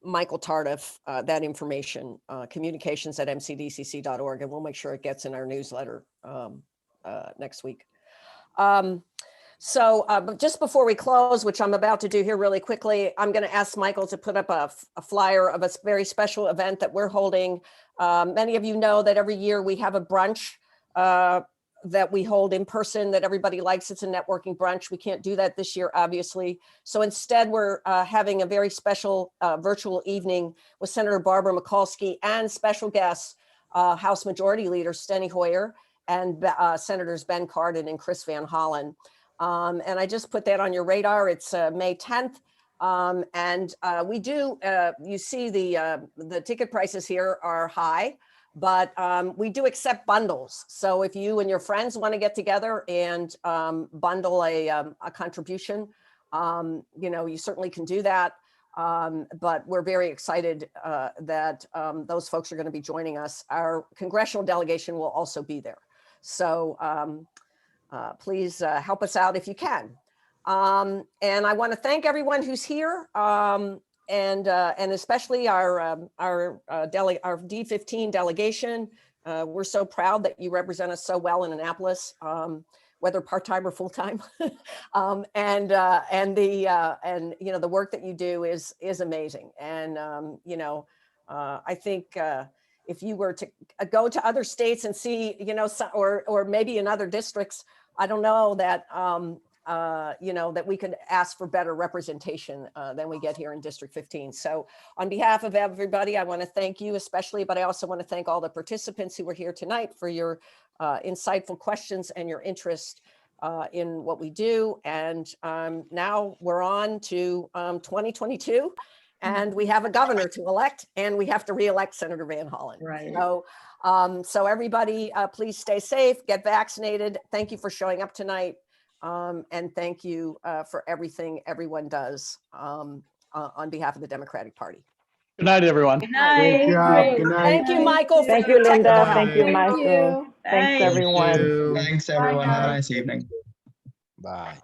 Michael Tardif that information, communications@mcdcc.org, and we'll make sure it gets in our newsletter next week. But just before we close, which I'm about to do here really quickly, I'm going to ask Michael to put up a flyer of a very special event that we're holding. Many of you know that every year we have a brunch that we hold in person that everybody likes. It's a networking brunch. We can't do that this year, obviously. So instead, we're having a very special virtual evening with Senator Barbara Mikulski and special guests, House Majority Leader Steny Hoyer and Senators Ben Cardin and Chris Van Hollen. And I just put that on your radar. It's May 10th. We do, you see the ticket prices here are high, but we do accept bundles. So if you and your friends want to get together and bundle a contribution, you certainly can do that. But we're very excited that those folks are going to be joining us. Our congressional delegation will also be there. So please help us out if you can. And I want to thank everyone who's here, and especially our D15 delegation. We're so proud that you represent us so well in Annapolis, whether part-time or full-time. And the work that you do is amazing. And I think if you were to go to other states and see, or maybe in other districts, I don't know that that we could ask for better representation than we get here in District 15. So on behalf of everybody, I want to thank you especially, but I also want to thank all the participants who were here tonight for your insightful questions and your interest in what we do. And now we're on to 2022, and we have a governor to elect, and we have to re-elect Senator Van Hollen. Right. So everybody, please stay safe, get vaccinated. Thank you for showing up tonight. And thank you for everything everyone does on behalf of the Democratic Party. Good night, everyone. Good night. Good job. Good night. Thank you, Michael. Thank for you, your technical Linda. help. Thank you, Thank Michael. you. Thanks, Bye. everyone. Thanks, everyone. Have a guys. nice evening. Bye.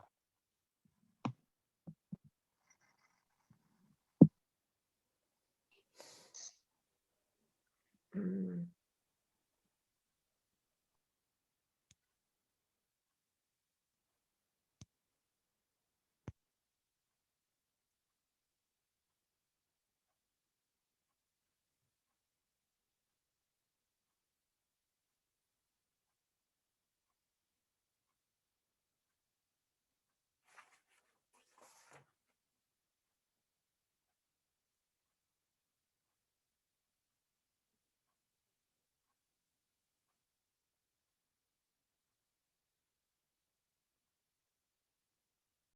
Mm.